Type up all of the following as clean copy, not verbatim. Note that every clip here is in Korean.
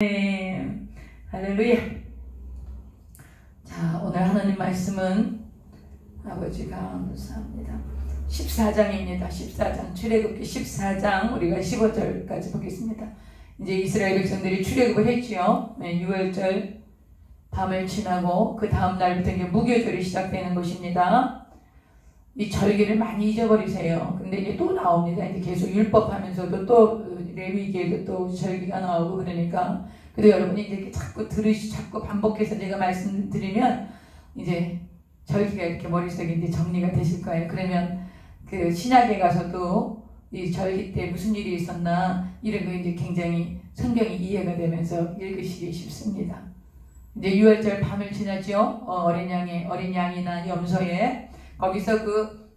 네, 할렐루야. 자, 오늘 하나님 말씀은 아버지가 감사합니다. 14장입니다. 14장, 출애굽기 14장, 우리가 15절까지 보겠습니다. 이제 이스라엘 백성들이 출애굽을 했지요. 6월절 밤을 지나고 그 다음 날부터 이제 무교절이 시작되는 것입니다. 이 절기를 많이 잊어버리세요. 근데 이제 또 나옵니다. 이제 계속 율법하면서도 또 레위기에도 또 절기가 나오고 그러니까. 그래도 여러분이 이제 자꾸 자꾸 반복해서 제가 말씀드리면 이제 절기가 이렇게 머릿속에 이제 정리가 되실 거예요. 그러면 그 신약에 가서도 이 절기 때 무슨 일이 있었나 이런 거 이제 굉장히 성경이 이해가 되면서 읽으시기 쉽습니다. 이제 6월절 밤을 지나죠. 어린 양이나 염소에 거기서 그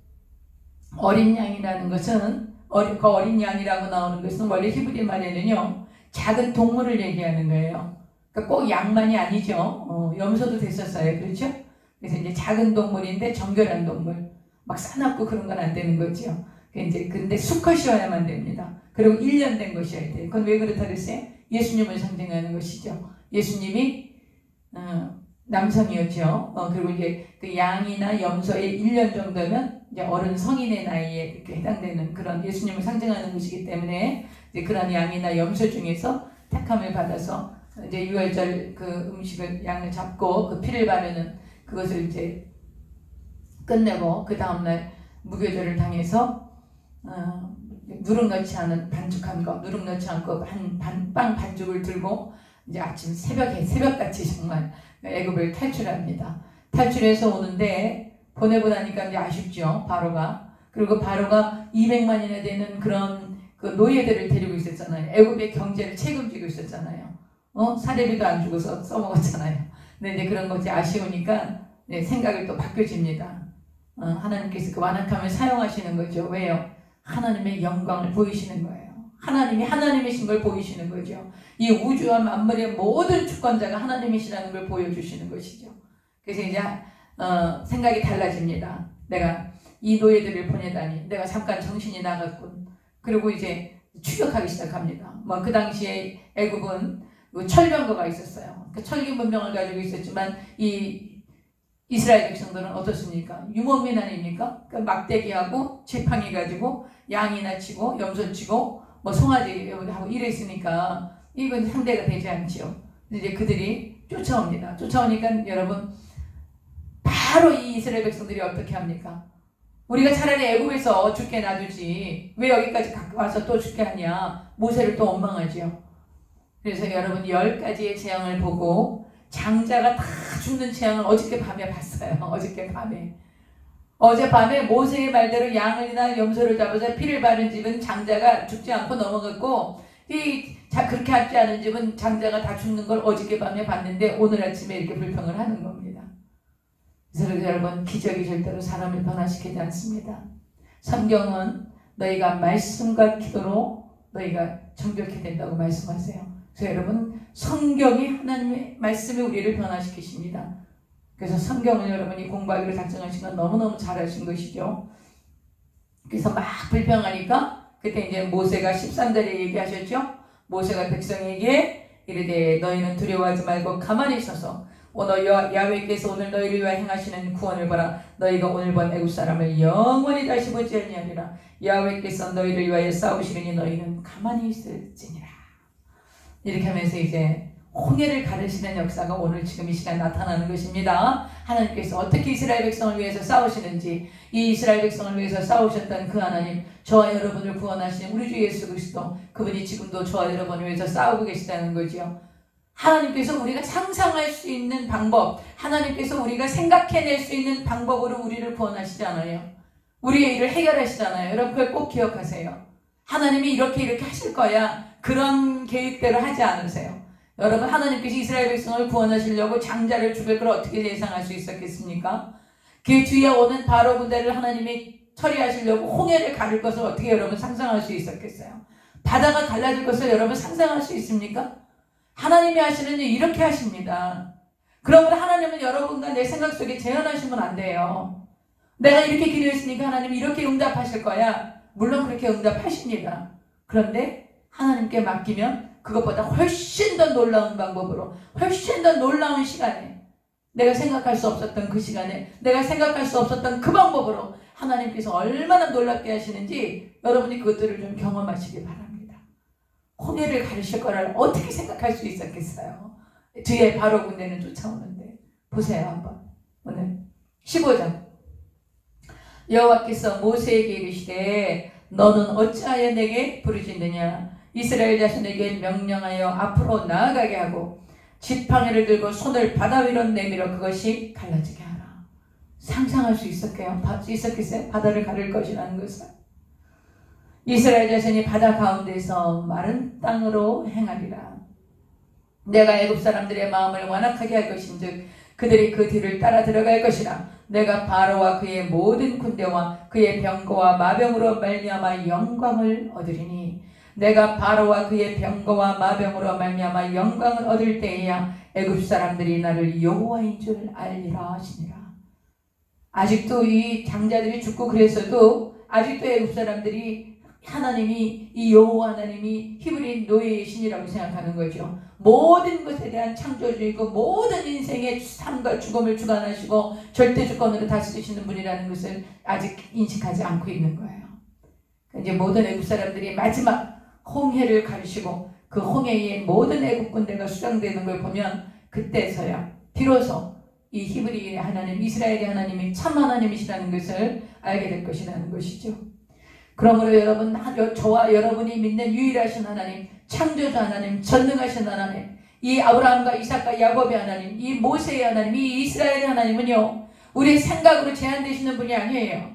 어린 양이라는 것은 그 어린 양이라고 나오는 것은 원래 히브리 말에는요 작은 동물을 얘기하는 거예요. 그러니까 꼭 양만이 아니죠. 염소도 됐었어요. 그렇죠? 그래서 이제 작은 동물인데 정결한 동물, 막 싸납고 그런 건 안 되는 거죠. 근데 수컷이어야만 됩니다. 그리고 1년 된 것이어야 돼요. 그건 왜 그렇다 그랬어요? 예수님을 상징하는 것이죠. 예수님이 남성이었죠. 그리고 이제 그 양이나 염소의 1년 정도면 이제 어른 성인의 나이에 이렇게 해당되는 그런 예수님을 상징하는 것이기 때문에 이제 그런 양이나 염소 중에서 택함을 받아서 이제 6월절 그 음식을 양을 잡고 그 피를 바르는 그것을 이제 끝내고 그 다음날 무교절을 당해서 누룩 넣지 않은 반죽한 거, 누룩 넣지 않고 빵 반죽을 들고 이제 아침 새벽같이 정말 애굽을 탈출합니다. 탈출해서 오는데 보내고 나니까 이제 아쉽죠. 바로가. 그리고 바로가 200만이나 되는 그런 그 노예들을 데리고 있었잖아요. 애굽의 경제를 책임지고 있었잖아요. 사례비도 안 주고서 써먹었잖아요. 근데 이제 그런 것이 아쉬우니까 생각이 또 바뀌어집니다. 하나님께서 그 완악함을 사용하시는 거죠. 왜요? 하나님의 영광을 보이시는 거예요. 하나님이 하나님이신 걸 보이시는 거죠. 이 우주와 만물의 모든 주권자가 하나님이시라는 걸 보여주시는 것이죠. 그래서 이제 생각이 달라집니다. 내가 이 노예들을 보내다니 내가 잠깐 정신이 나갔군. 그리고 이제 추격하기 시작합니다. 그 당시에 애굽은 철병거가 있었어요. 그 철기 문명을 가지고 있었지만 이 이스라엘 백성들은 어떻습니까? 유목민 아닙니까? 막대기하고 지팡이 가지고 양이나 치고 염소 치고 송아지 하고 이랬으니까 이건 상대가 되지 않죠. 이제 그들이 쫓아옵니다. 쫓아오니까 여러분 바로 이 이스라엘 백성들이 어떻게 합니까? 우리가 차라리 애굽에서 죽게 놔두지 왜 여기까지 갖고 와서 또 죽게 하냐. 모세를 또 원망하죠. 그래서 여러분 10가지의 재앙을 보고 장자가 다 죽는 재앙을 어저께 밤에 봤어요. 어젯밤에 모세의 말대로 양이나 염소를 잡아서 피를 바른 집은 장자가 죽지 않고 넘어갔고 그렇게 하지 않은 집은 장자가 다 죽는 걸 어저께 밤에 봤는데 오늘 아침에 이렇게 불평을 하는 겁니다. 그래서 여러분 기적이 절대로 사람을 변화시키지 않습니다. 성경은 너희가 말씀과 기도로 너희가 정결케 된다고 말씀하세요. 그래서 여러분 성경이 하나님의 말씀이 우리를 변화시키십니다. 그래서 성경을 여러분이 공부하기로 작정하신 건 너무너무 잘하신 것이죠. 그래서 막 불평하니까 그때 이제 모세가 13절에 얘기하셨죠. 모세가 백성에게 이르되 너희는 두려워하지 말고 가만히 있어서 오늘 야훼께서 오늘 너희를 위하여 행하시는 구원을 보라. 너희가 오늘 본 애굽 사람을 영원히 다시 보지 아니하리라. 야훼께서 너희를 위하여 싸우시리니 너희는 가만히 있을지니라. 이렇게 하면서 이제 홍해를 가르시는 역사가 오늘 지금 이 시간 나타나는 것입니다. 하나님께서 어떻게 이스라엘 백성을 위해서 싸우시는지, 이 이스라엘 백성을 위해서 싸우셨던 그 하나님, 저와 여러분을 구원하신 우리 주 예수 그리스도, 그분이 지금도 저와 여러분을 위해서 싸우고 계시다는 거죠. 하나님께서 우리가 상상할 수 있는 방법, 하나님께서 우리가 생각해낼 수 있는 방법으로 우리를 구원하시잖아요. 우리의 일을 해결하시잖아요. 여러분 그걸 꼭 기억하세요. 하나님이 이렇게 하실 거야. 그런 계획대로 하지 않으세요. 여러분 하나님께서 이스라엘 백성을 구원하시려고 장자를 죽일 걸 어떻게 예상할 수 있었겠습니까? 그 뒤에 오는 바로 군대를 하나님이 처리하시려고 홍해를 가를 것을 어떻게 여러분 상상할 수 있었겠어요? 바다가 갈라질 것을 여러분 상상할 수 있습니까? 하나님이 하시는 일 이렇게 하십니다. 그러면 하나님은 여러분과 내 생각 속에 재현하시면 안 돼요. 내가 이렇게 기도했으니까 하나님이 이렇게 응답하실 거야. 물론 그렇게 응답하십니다. 그런데 하나님께 맡기면 그것보다 훨씬 더 놀라운 방법으로, 훨씬 더 놀라운 시간에, 내가 생각할 수 없었던 그 시간에, 내가 생각할 수 없었던 그 방법으로 하나님께서 얼마나 놀랍게 하시는지 여러분이 그것들을 좀 경험하시기 바랍니다. 홍해를 가르칠 거를 어떻게 생각할 수 있었겠어요? 뒤에 바로 군대는 쫓아오는데. 보세요 한번. 오늘 15장. 여호와께서 모세에게 이르시되 너는 어찌하여 내게 부르짖느냐. 이스라엘 자손에게 명령하여 앞으로 나아가게 하고 지팡이를 들고 손을 바다 위로 내밀어 그것이 갈라지게 하라. 상상할 수 있었겠어요? 바다를 가를 것이라는 것을. 이스라엘 자손이 바다 가운데서 마른 땅으로 행하리라. 내가 애굽 사람들의 마음을 완악하게 할 것인즉 그들이 그 뒤를 따라 들어갈 것이라. 내가 바로와 그의 모든 군대와 그의 병거와 마병으로 말미암아 영광을 얻으리니 내가 바로와 그의 병거와 마병으로 말미암아 영광을 얻을 때에야 애굽 사람들이 나를 여호와인 줄 알리라 하시니라. 아직도 이 장자들이 죽고 그랬어도 아직도 애굽 사람들이 하나님이 이 여호와 하나님이 히브리 노예의 신이라고 생각하는 거죠. 모든 것에 대한 창조주이고 모든 인생의 삶과 죽음을 주관하시고 절대 주권으로 다스리시는 분이라는 것을 아직 인식하지 않고 있는 거예요. 이제 모든 애굽 사람들이 마지막 홍해를 가르시고 그 홍해에 모든 애굽 군대가 수장되는 걸 보면 그때서야 비로소 이 히브리의 하나님, 이스라엘의 하나님이 참 하나님이시라는 것을 알게 될 것이라는 것이죠. 그러므로 여러분, 저와 여러분이 믿는 유일하신 하나님, 창조자 하나님, 전능하신 하나님, 이 아브라함과 이삭과 야곱의 하나님, 이 모세의 하나님, 이 이스라엘의 하나님은요, 우리의 생각으로 제한되시는 분이 아니에요.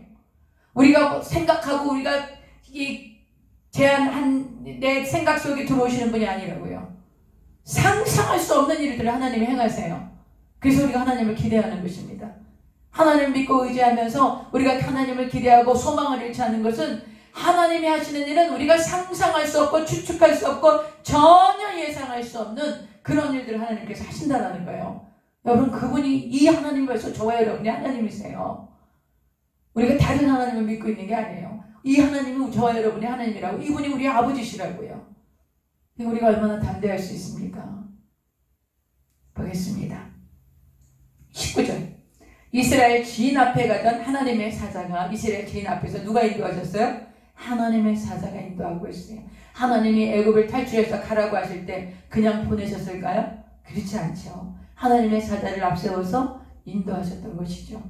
우리가 생각하고 우리가 이 제한한 내 생각 속에 들어오시는 분이 아니라고요. 상상할 수 없는 일들을 하나님이 행하세요. 그래서 우리가 하나님을 기대하는 것입니다. 하나님을 믿고 의지하면서 우리가 하나님을 기대하고 소망을 잃지 않는 것은 하나님이 하시는 일은 우리가 상상할 수 없고 추측할 수 없고 전혀 예상할 수 없는 그런 일들을 하나님께서 하신다는 거예요. 여러분, 그분이 이 하나님 벌써 저와 여러분이 하나님이세요. 우리가 다른 하나님을 믿고 있는 게 아니에요. 이 하나님은 저와 여러분이 하나님이라고, 이분이 우리 아버지시라고요. 우리가 얼마나 담대할 수 있습니까? 보겠습니다. 19절. 이스라엘 지인 앞에 가던 하나님의 사자가 이스라엘 지인 앞에서 누가 인도하셨어요? 하나님의 사자가 인도하고 있어요. 하나님이 애굽을 탈출해서 가라고 하실 때 그냥 보내셨을까요? 그렇지 않죠. 하나님의 사자를 앞세워서 인도하셨던 것이죠.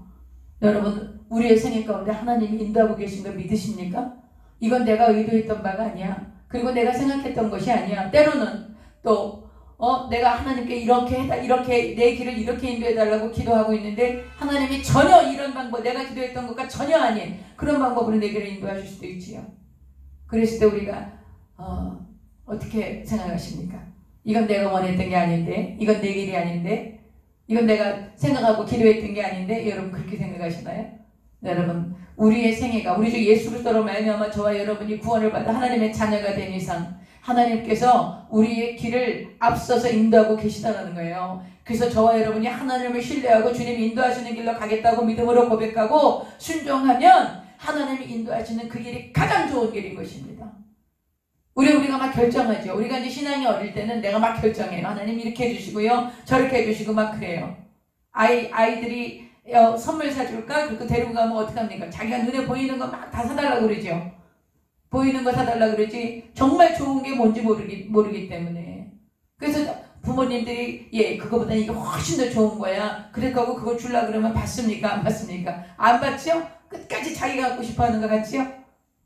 여러분, 우리의 생애 가운데 하나님이 인도하고 계신 걸 믿으십니까? 이건 내가 의도했던 바가 아니야. 그리고 내가 생각했던 것이 아니야. 때로는 또 내가 하나님께 이렇게 내 길을 이렇게 인도해달라고 기도하고 있는데 하나님이 전혀 이런 방법, 내가 기도했던 것과 전혀 아닌 그런 방법으로 내 길을 인도하실 수도 있지요. 그랬을 때 우리가 어떻게 생각하십니까? 이건 내가 원했던 게 아닌데, 이건 내 길이 아닌데, 이건 내가 생각하고 기도했던 게 아닌데, 여러분 그렇게 생각하시나요? 여러분, 우리의 생애가 우리 주 예수 그리스도로 말미암아 저와 여러분이 구원을 받아 하나님의 자녀가 된 이상 하나님께서 우리의 길을 앞서서 인도하고 계시다는 거예요. 그래서 저와 여러분이 하나님을 신뢰하고 주님이 인도하시는 길로 가겠다고 믿음으로 고백하고 순종하면 하나님이 인도하시는 그 길이 가장 좋은 길인 것입니다. 우리가 막 결정하죠. 우리가 이제 신앙이 어릴 때는 내가 막 결정해요. 하나님 이렇게 해주시고요, 저렇게 해주시고 막 그래요. 아이들이 선물 사줄까? 그렇게 데리고 가면 어떡합니까? 자기가 눈에 보이는 거 막 다 사달라고 그러죠. 보이는 거 사달라고 그러지 정말 좋은 게 뭔지 모르기 때문에. 그래서 부모님들이 그거보다 이게 훨씬 더 좋은 거야, 그랬고 그걸 주려고 그러면 받습니까? 안 받습니까? 안 받죠? 끝까지 자기가 갖고 싶어 하는 것 같지요?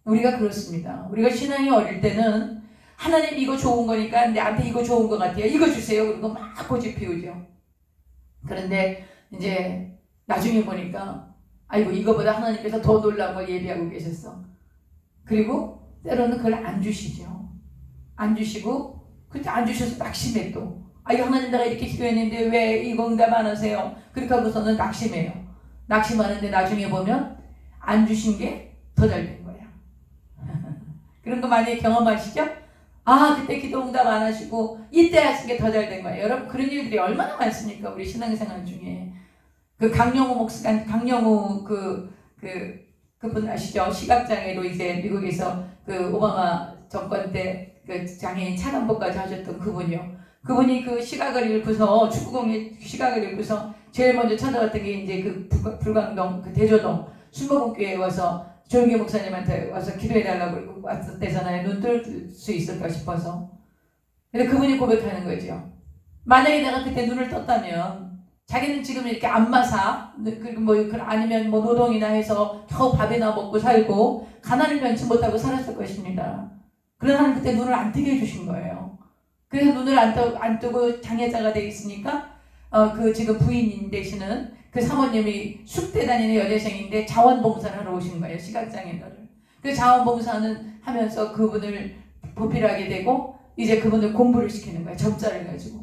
우리가 그렇습니다. 우리가 신앙이 어릴 때는 하나님 이거 좋은 거니까 나한테 이거 좋은 것 같아요, 이거 주세요, 그리고 막 고집 피우죠. 그런데 이제 나중에 보니까 아이고 이거보다 하나님께서 더 놀라운 걸 예비하고 계셨어. 그리고 때로는 그걸 안 주시죠. 안 주시고 그때 안 주셔서 낙심해 또. 이거 하나님 내가 이렇게 기도했는데 왜 이거 응답 안 하세요? 그렇게 하고서는 낙심해요. 낙심하는데 나중에 보면 안 주신 게 더 잘 된 거야. 그런 거 많이 경험하시죠? 그때 기도 응답 안 하시고 이때 하신 게 더 잘 된 거예요. 여러분, 그런 일들이 얼마나 많습니까? 우리 신앙생활 중에. 그 강영호 목사, 강영호 그분 아시죠? 시각장애로 이제 미국에서 그 오바마 정권 때 그 장애인 차관보까지 하셨던 그분이요. 그분이 그 시각을 읽고서 축구공의 시각을 읽고서 제일 먼저 찾아왔던 게 이제 그 불광동 그 대조동 순복음교회에 와서 조용기 목사님한테 와서 기도해달라고 왔었대잖아요. 눈 뜰 수 있을까 싶어서. 근데 그분이 고백하는 거죠. 만약에 내가 그때 눈을 떴다면 자기는 지금 이렇게 안마사 그리고 뭐 아니면 뭐 노동이나 해서 겨우 밥이나 먹고 살고 가난을 면치 못하고 살았을 것입니다. 그러나 하나님 그때 눈을 안 뜨게 해주신 거예요. 그래서 눈을 안 뜨고 장애자가 돼 있으니까 그 지금 부인 되시는 그 사모님이 숙대 다니는 여대생인데 자원봉사를 하러 오신 거예요. 시각장애인들을. 그 자원봉사는 하면서 그분을 보필하게 되고 이제 그분을 공부를 시키는 거예요. 점자를 가지고.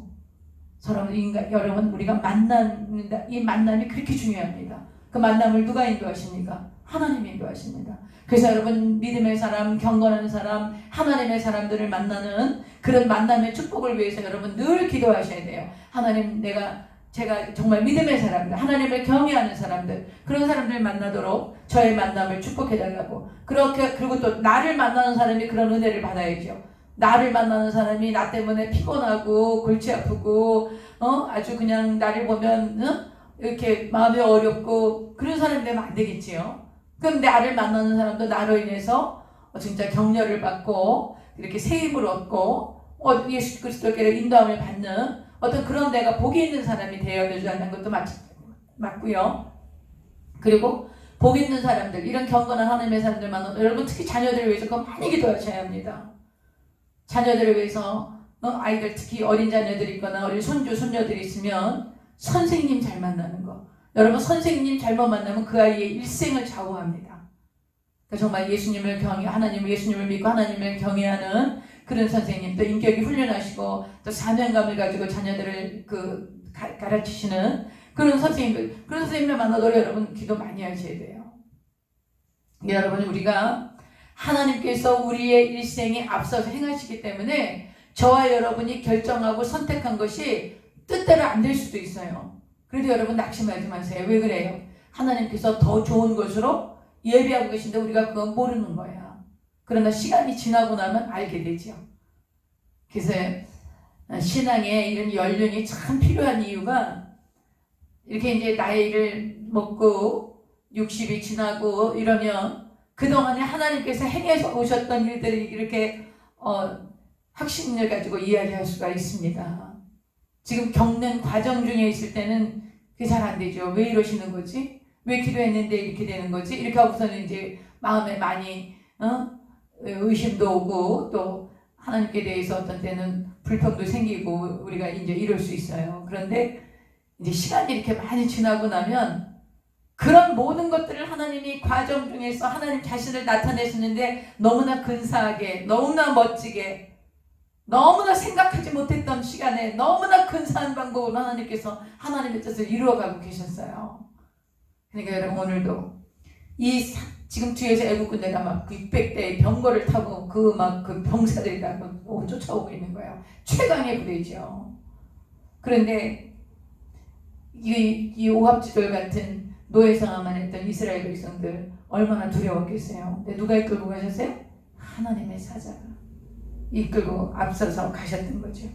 여러분 우리가 만납니다. 이 만남이 그렇게 중요합니다. 그 만남을 누가 인도하십니까? 하나님이 인도하십니다. 그래서 여러분 믿음의 사람, 경건한 사람, 하나님의 사람들을 만나는 그런 만남의 축복을 위해서 여러분 늘 기도하셔야 돼요. 하나님 제가 정말 믿음의 사람들, 하나님을 경외하는 사람들, 그런 사람들 만나도록 저의 만남을 축복해달라고. 그리고 또 나를 만나는 사람이 그런 은혜를 받아야죠. 나를 만나는 사람이 나 때문에 피곤하고 골치 아프고 아주 그냥 나를 보면 이렇게 마음이 어렵고 그런 사람이 되면 안 되겠지요. 그럼 나를 만나는 사람도 나로 인해서 진짜 격려를 받고 이렇게 세임을 얻고 예수 그리스도께로 인도함을 받는 어떤 그런 내가 복이 있는 사람이 되어야 되는 것도 맞고요. 그리고 복 있는 사람들, 이런 경건한 하나님의 사람들 만나면 여러분 특히 자녀들을 위해서 그거 많이 기도하셔야 합니다. 자녀들을 위해서 아이들 특히 어린 자녀들이 있거나 어린 손주, 손녀들이 있으면 선생님 잘 만나는 거. 여러분 선생님 잘못 만나면 그 아이의 일생을 좌우합니다. 그러니까 정말 예수님을 믿고 하나님을 경외하는 그런 선생님, 또 인격이 훈련하시고 또 사명감을 가지고 자녀들을 가르치시는 그런 선생님들, 그런 선생님을 만나도록 여러분 기도 많이 하셔야 돼요. 여러분 우리가 하나님께서 우리의 일생에 앞서서 행하시기 때문에 저와 여러분이 결정하고 선택한 것이 뜻대로 안 될 수도 있어요. 그래도 여러분 낙심하지 마세요. 왜 그래요? 하나님께서 더 좋은 것으로 예비하고 계신데 우리가 그건 모르는 거야. 그러나 시간이 지나고 나면 알게 되죠. 그래서 신앙에 이런 연륜이 참 필요한 이유가 이렇게 이제 나이를 먹고 60이 지나고 이러면 그동안에 하나님께서 행해서 오셨던 일들이 이렇게 확신을 가지고 이야기할 수가 있습니다. 지금 겪는 과정 중에 있을 때는 그게 잘 안 되죠. 왜 이러시는 거지? 왜 기도했는데 이렇게 되는 거지? 이렇게 하고서는 이제 마음에 많이 의심도 오고 또 하나님께 대해서 어떤 때는 불평도 생기고 우리가 이제 이럴 수 있어요. 그런데 이제 시간이 이렇게 많이 지나고 나면 그런 모든 것들을 하나님이 과정 중에서 하나님 자신을 나타내시는데 너무나 근사하게, 너무나 멋지게, 너무나 생각하지 못했던 시간에 너무나 근사한 방법으로 하나님께서 하나님의 뜻을 이루어가고 계셨어요. 그러니까 여러분 오늘도 지금 뒤에서 애국 군대가 막 600대의 병거를 타고 그 병사들이 다 쫓아오고 있는 거예요. 최강의 부대죠. 그런데 이 오합지졸 같은 노예상화만 했던 이스라엘 백성들 얼마나 두려웠겠어요. 근데 누가 이끌고 가셨어요? 하나님의 사자가 이끌고 앞서서 가셨던 거죠.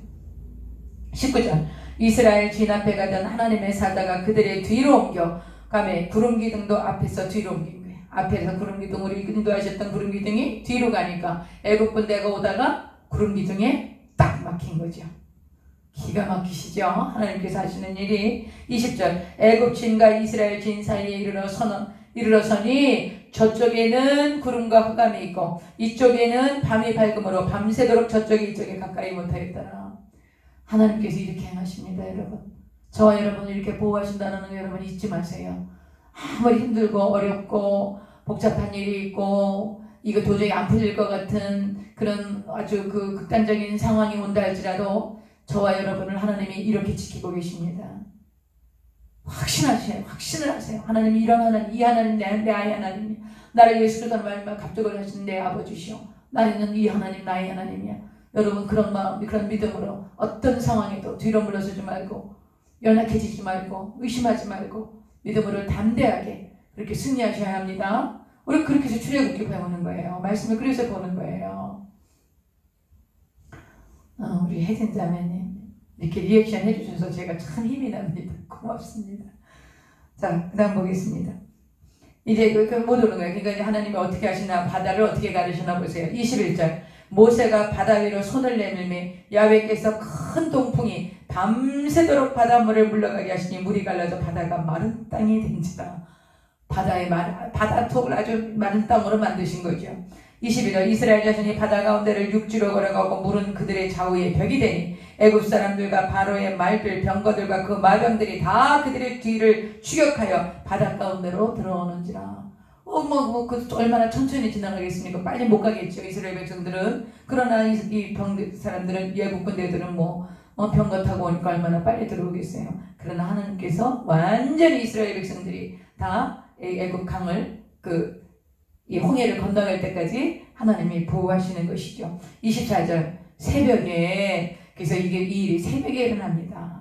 19절 이스라엘 진 앞에 가던 하나님의 사자가 그들의 뒤로 옮겨 가매 구름기둥도 앞에서 뒤로 옮긴 거예요. 앞에서 구름기둥으로 인도하셨던 구름기둥이 뒤로 가니까 애국 군대가 오다가 구름기둥에 딱 막힌 거죠. 기가 막히시죠? 하나님께서 하시는 일이. 20절 애굽 진과 이스라엘 진 사이에 이르러서니 저쪽에는 구름과 흑암이 있고 이쪽에는 밤이 밝음으로 밤새도록 저쪽이 이쪽에 가까이 못하겠더라. 하나님께서 이렇게 행하십니다. 여러분 저와 여러분을 이렇게 보호하신다는 거 여러분 잊지 마세요. 아무리 힘들고 어렵고 복잡한 일이 있고 이거 도저히 안 풀릴 것 같은 그런 아주 극단적인 상황이 온다 할지라도 저와 여러분을 하나님이 이렇게 지키고 계십니다. 확신을 하세요. 하나님이 이런 하나님, 이 하나님 내 아이 하나님이야. 나를 예수 그리스도로 말미암아 갑자기 하신 내 아버지시오. 나는 이 하나님 나의 하나님이야. 여러분 그런 마음, 그런 믿음으로 어떤 상황에도 뒤로 물러서지 말고 연약해지지 말고 의심하지 말고 믿음으로 담대하게 그렇게 승리하셔야 합니다. 우리 그렇게 해서 출애굽기 배우는 거예요. 말씀을 그래서 보는 거예요. 우리 혜진 자매님 이렇게 리액션 해주셔서 제가 참 힘이 납니다. 고맙습니다. 자, 그 다음 보겠습니다. 이제 못 오는 거예요. 그러니까 이제 하나님이 어떻게 하시나, 바다를 어떻게 가르시나 보세요. 21절. 모세가 바다 위로 손을 내밀매 야훼께서 큰 동풍이 밤새도록 바닷물을 물러가게 하시니 물이 갈라져 바다가 마른 땅이 된지라. 바다 속을 아주 마른 땅으로 만드신 거죠. 21절. 이스라엘 자손이 바다 가운데를 육지로 걸어가고 물은 그들의 좌우에 벽이 되니 애굽 사람들과 바로의 말들 병거들과 그 마병들이 다 그들의 뒤를 추격하여 바다 가운데로 들어오는지라. 얼마나 천천히 지나가겠습니까? 빨리 못 가겠죠, 이스라엘 백성들은. 그러나 이 사람들은, 예국 군대들은 병거 타고 오니까 얼마나 빨리 들어오겠어요. 그러나 하나님께서 완전히 이스라엘 백성들이 다 애국 강을 이 홍해를 건너갈 때까지 하나님이 보호하시는 것이죠. 24절. 새벽에, 그래서 이 일이 새벽에 일어납니다.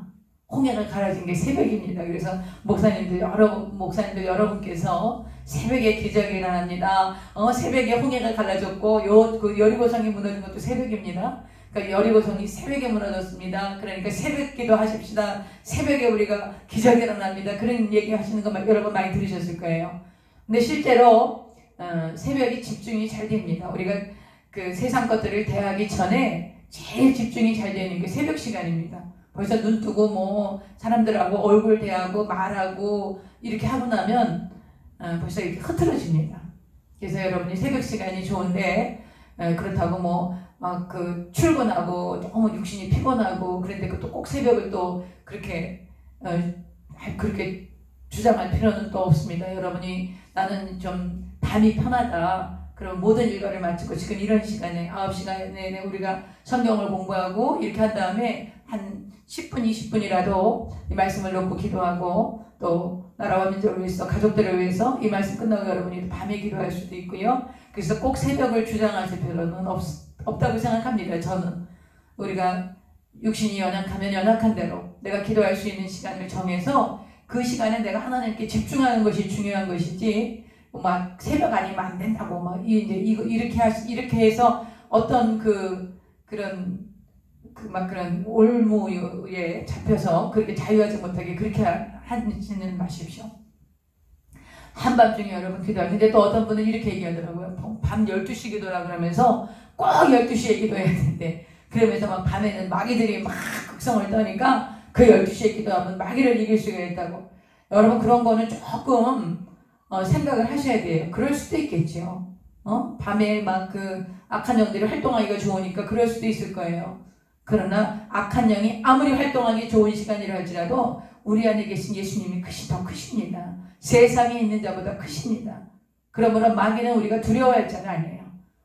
홍해가 갈라진 게 새벽입니다. 그래서 목사님들 여러분께서 새벽에 기적이 일어납니다. 새벽에 홍해가 갈라졌고 그 여리고성이 무너진 것도 새벽입니다. 그러니까 여리고성이 새벽에 무너졌습니다. 그러니까 새벽 기도 하십시다. 새벽에 우리가 기적이 일어납니다. 그런 얘기 하시는 거 여러분 많이 들으셨을 거예요. 근데 실제로 새벽이 집중이 잘 됩니다. 우리가 그 세상 것들을 대하기 전에 제일 집중이 잘 되는 게 새벽 시간입니다. 벌써 눈 뜨고 사람들하고 얼굴 대하고 말하고 이렇게 하고 나면 벌써 이렇게 흐트러집니다. 그래서 여러분이 새벽 시간이 좋은데 그렇다고 출근하고 너무 육신이 피곤하고 그런데 또 꼭 새벽을 또 그렇게 주장할 필요는 또 없습니다. 여러분이 나는 좀 밤이 편하다. 그럼 모든 일과를 마치고 지금 이런 시간에 9시간 내내 우리가 성경을 공부하고 이렇게 한 다음에 한 10분, 20분이라도 이 말씀을 놓고 기도하고 또 나라와 민족을 위해서, 가족들을 위해서 이 말씀 끝나고 여러분이 밤에 기도할 수도 있고요. 그래서 꼭 새벽을 주장하실 필요는 없다고 생각합니다. 저는 우리가 육신이 연약하면 연약한 대로 내가 기도할 수 있는 시간을 정해서 그 시간에 내가 하나님께 집중하는 것이 중요한 것이지 새벽 아니면 안 된다고 이렇게 해서 어떤 그런 올무에 잡혀서 그렇게 자유하지 못하게 그렇게 하지는 마십시오. 한밤중에 여러분 기도할 텐데 또 어떤 분은 이렇게 얘기하더라고요. 밤 12시 기도라 그러면서 꼭 12시에 기도해야 되는데 그러면서 밤에는 마귀들이 극성을 떠니까 그 12시에 기도하면 마귀를 이길 수가 있다고. 여러분 그런 거는 조금 생각을 하셔야 돼요. 그럴 수도 있겠죠. 밤에 악한 영들이 활동하기가 좋으니까 그럴 수도 있을 거예요. 그러나 악한 영이 아무리 활동하기 좋은 시간이라 할지라도 우리 안에 계신 예수님이 더 크십니다. 세상에 있는 자보다 크십니다. 그러므로 마귀는 우리가 두려워할 자는 아니에요.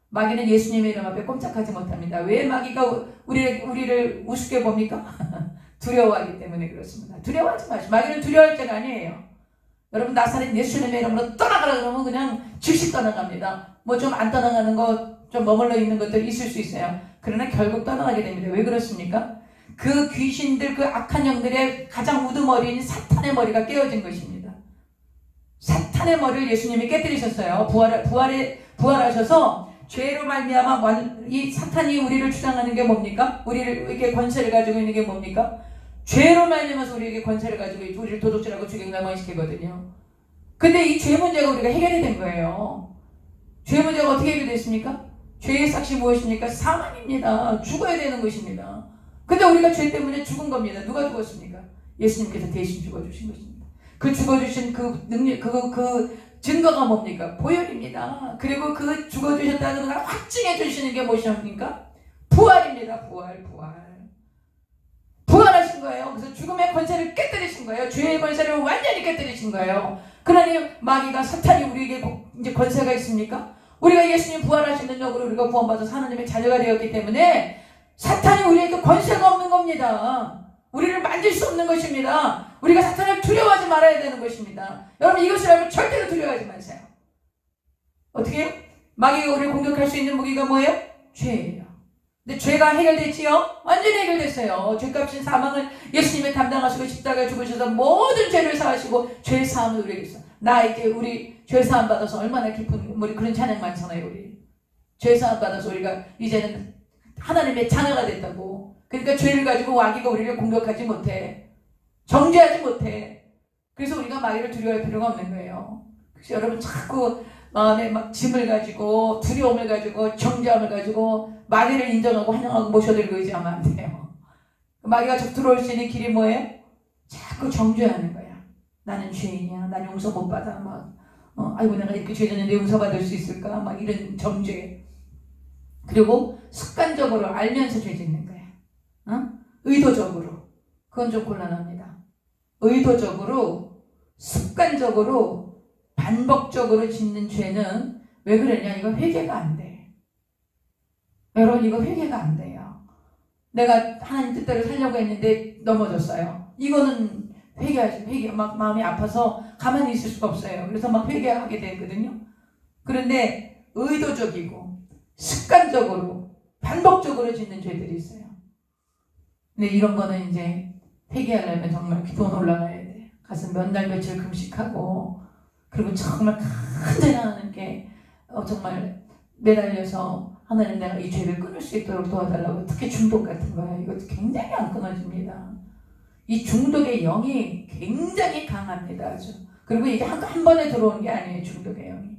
마귀는 예수님의 이름 앞에 꼼짝하지 못합니다. 왜 마귀가 우리를 우습게 봅니까? 두려워하기 때문에 그렇습니다. 두려워하지 마시고. 마귀는 두려워할 자가 아니에요. 여러분 나사렛 예수님의 이름으로 떠나가라 그러면 그냥 즉시 떠나갑니다. 좀 안 떠나가는 거, 좀 머물러 있는 것들이 있을 수 있어요. 그러나 결국 떠나가게 됩니다. 왜 그렇습니까? 그 귀신들, 그 악한 영들의 가장 우두머리인 사탄의 머리가 깨어진 것입니다. 사탄의 머리를 예수님이 깨뜨리셨어요. 부활하셔서 죄로 말미암아 이 사탄이 우리를 주장하는 게 뭡니까? 우리에게 권세를 가지고 있는 게 뭡니까? 죄로 말미암아서 우리에게 권세를 가지고 우리를 도둑질하고 죽이고 멸망시키거든요. 근데 이 죄 문제가 우리가 해결이 된 거예요. 죄 문제가 어떻게 해결됐습니까? 죄의 삭시 무엇입니까? 사망입니다. 죽어야 되는 것입니다. 근데 우리가 죄 때문에 죽은 겁니다. 누가 죽었습니까? 예수님께서 대신 죽어주신 것입니다. 그 죽어주신 그 능력, 그 증거가 뭡니까? 보혈입니다. 그리고 그 죽어주셨다는 걸 확증해 주시는 게 무엇입니까? 부활입니다. 부활하신 거예요. 그래서 죽음의 권세를 깨뜨리신 거예요. 죄의 권세를 완전히 깨뜨리신 거예요. 그러니 마귀가, 사탄이 우리에게 이제 권세가 있습니까? 우리가 예수님 부활하신 능력으로 우리가 구원받아서 하나님의 자녀가 되었기 때문에 사탄이 우리에게 권세가 없는 겁니다. 우리를 만질 수 없는 것입니다. 우리가 사탄을 두려워하지 말아야 되는 것입니다. 여러분 이것을 알고 절대로 두려워하지 마세요. 어떻게 해요? 마귀가 우리를 공격할 수 있는 무기가 뭐예요? 죄예요. 근데 죄가 해결됐지요? 완전히 해결됐어요. 죄값인 사망을 예수님이 담당하시고 십자가에 죽으셔서 모든 죄를 사하시고 죄 사함을 우리에게 있어. 나 이제 우리 죄 사함 받아서 얼마나 기쁜, 우리 그런 찬양 많잖아요. 우리 죄 사함 받아서 우리가 이제는 하나님의 자녀가 됐다고. 그러니까 죄를 가지고 마귀가 우리를 공격하지 못해. 정죄하지 못해. 그래서 우리가 마귀를 두려워할 필요가 없는 거예요. 그래서 여러분 자꾸 마음에 막 짐을 가지고 두려움을 가지고 정죄함을 가지고 마귀를 인정하고 환영하고 모셔들고 의지하면 안 돼요. 마귀가 들어올 수 있는 길이 뭐예요? 자꾸 정죄하는 거야. 나는 죄인이야. 난 용서 못 받아. 아이고 내가 이렇게 죄졌는데 용서받을 수 있을까? 막 이런 정죄. 그리고 습관적으로 알면서 죄 짓는 거야. 의도적으로. 그건 좀 곤란합니다. 의도적으로 습관적으로 반복적으로 짓는 죄는 왜 그러냐? 이거 회개가 안 돼. 여러분 이거 회개가 안 돼요. 내가 하나님 뜻대로 살려고 했는데 넘어졌어요. 이거는 회개 막 마음이 아파서 가만히 있을 수가 없어요. 그래서 막 회개하게 되거든요. 그런데 의도적이고 습관적으로 반복적으로 짓는 죄들이 있어요. 근데 이런 거는 이제 회개하려면 정말 기도 올라가야 돼. 가서 몇 날 며칠 금식하고 그리고 정말 간절히 하나님께 정말 매달려서 하나님 내가 이 죄를 끊을 수 있도록 도와달라고. 특히 중독 같은 거야. 이거 굉장히 안 끊어집니다. 이 중독의 영이 굉장히 강합니다. 아주. 그리고 이게 한 번에 들어오는 게 아니에요. 중독의 영이.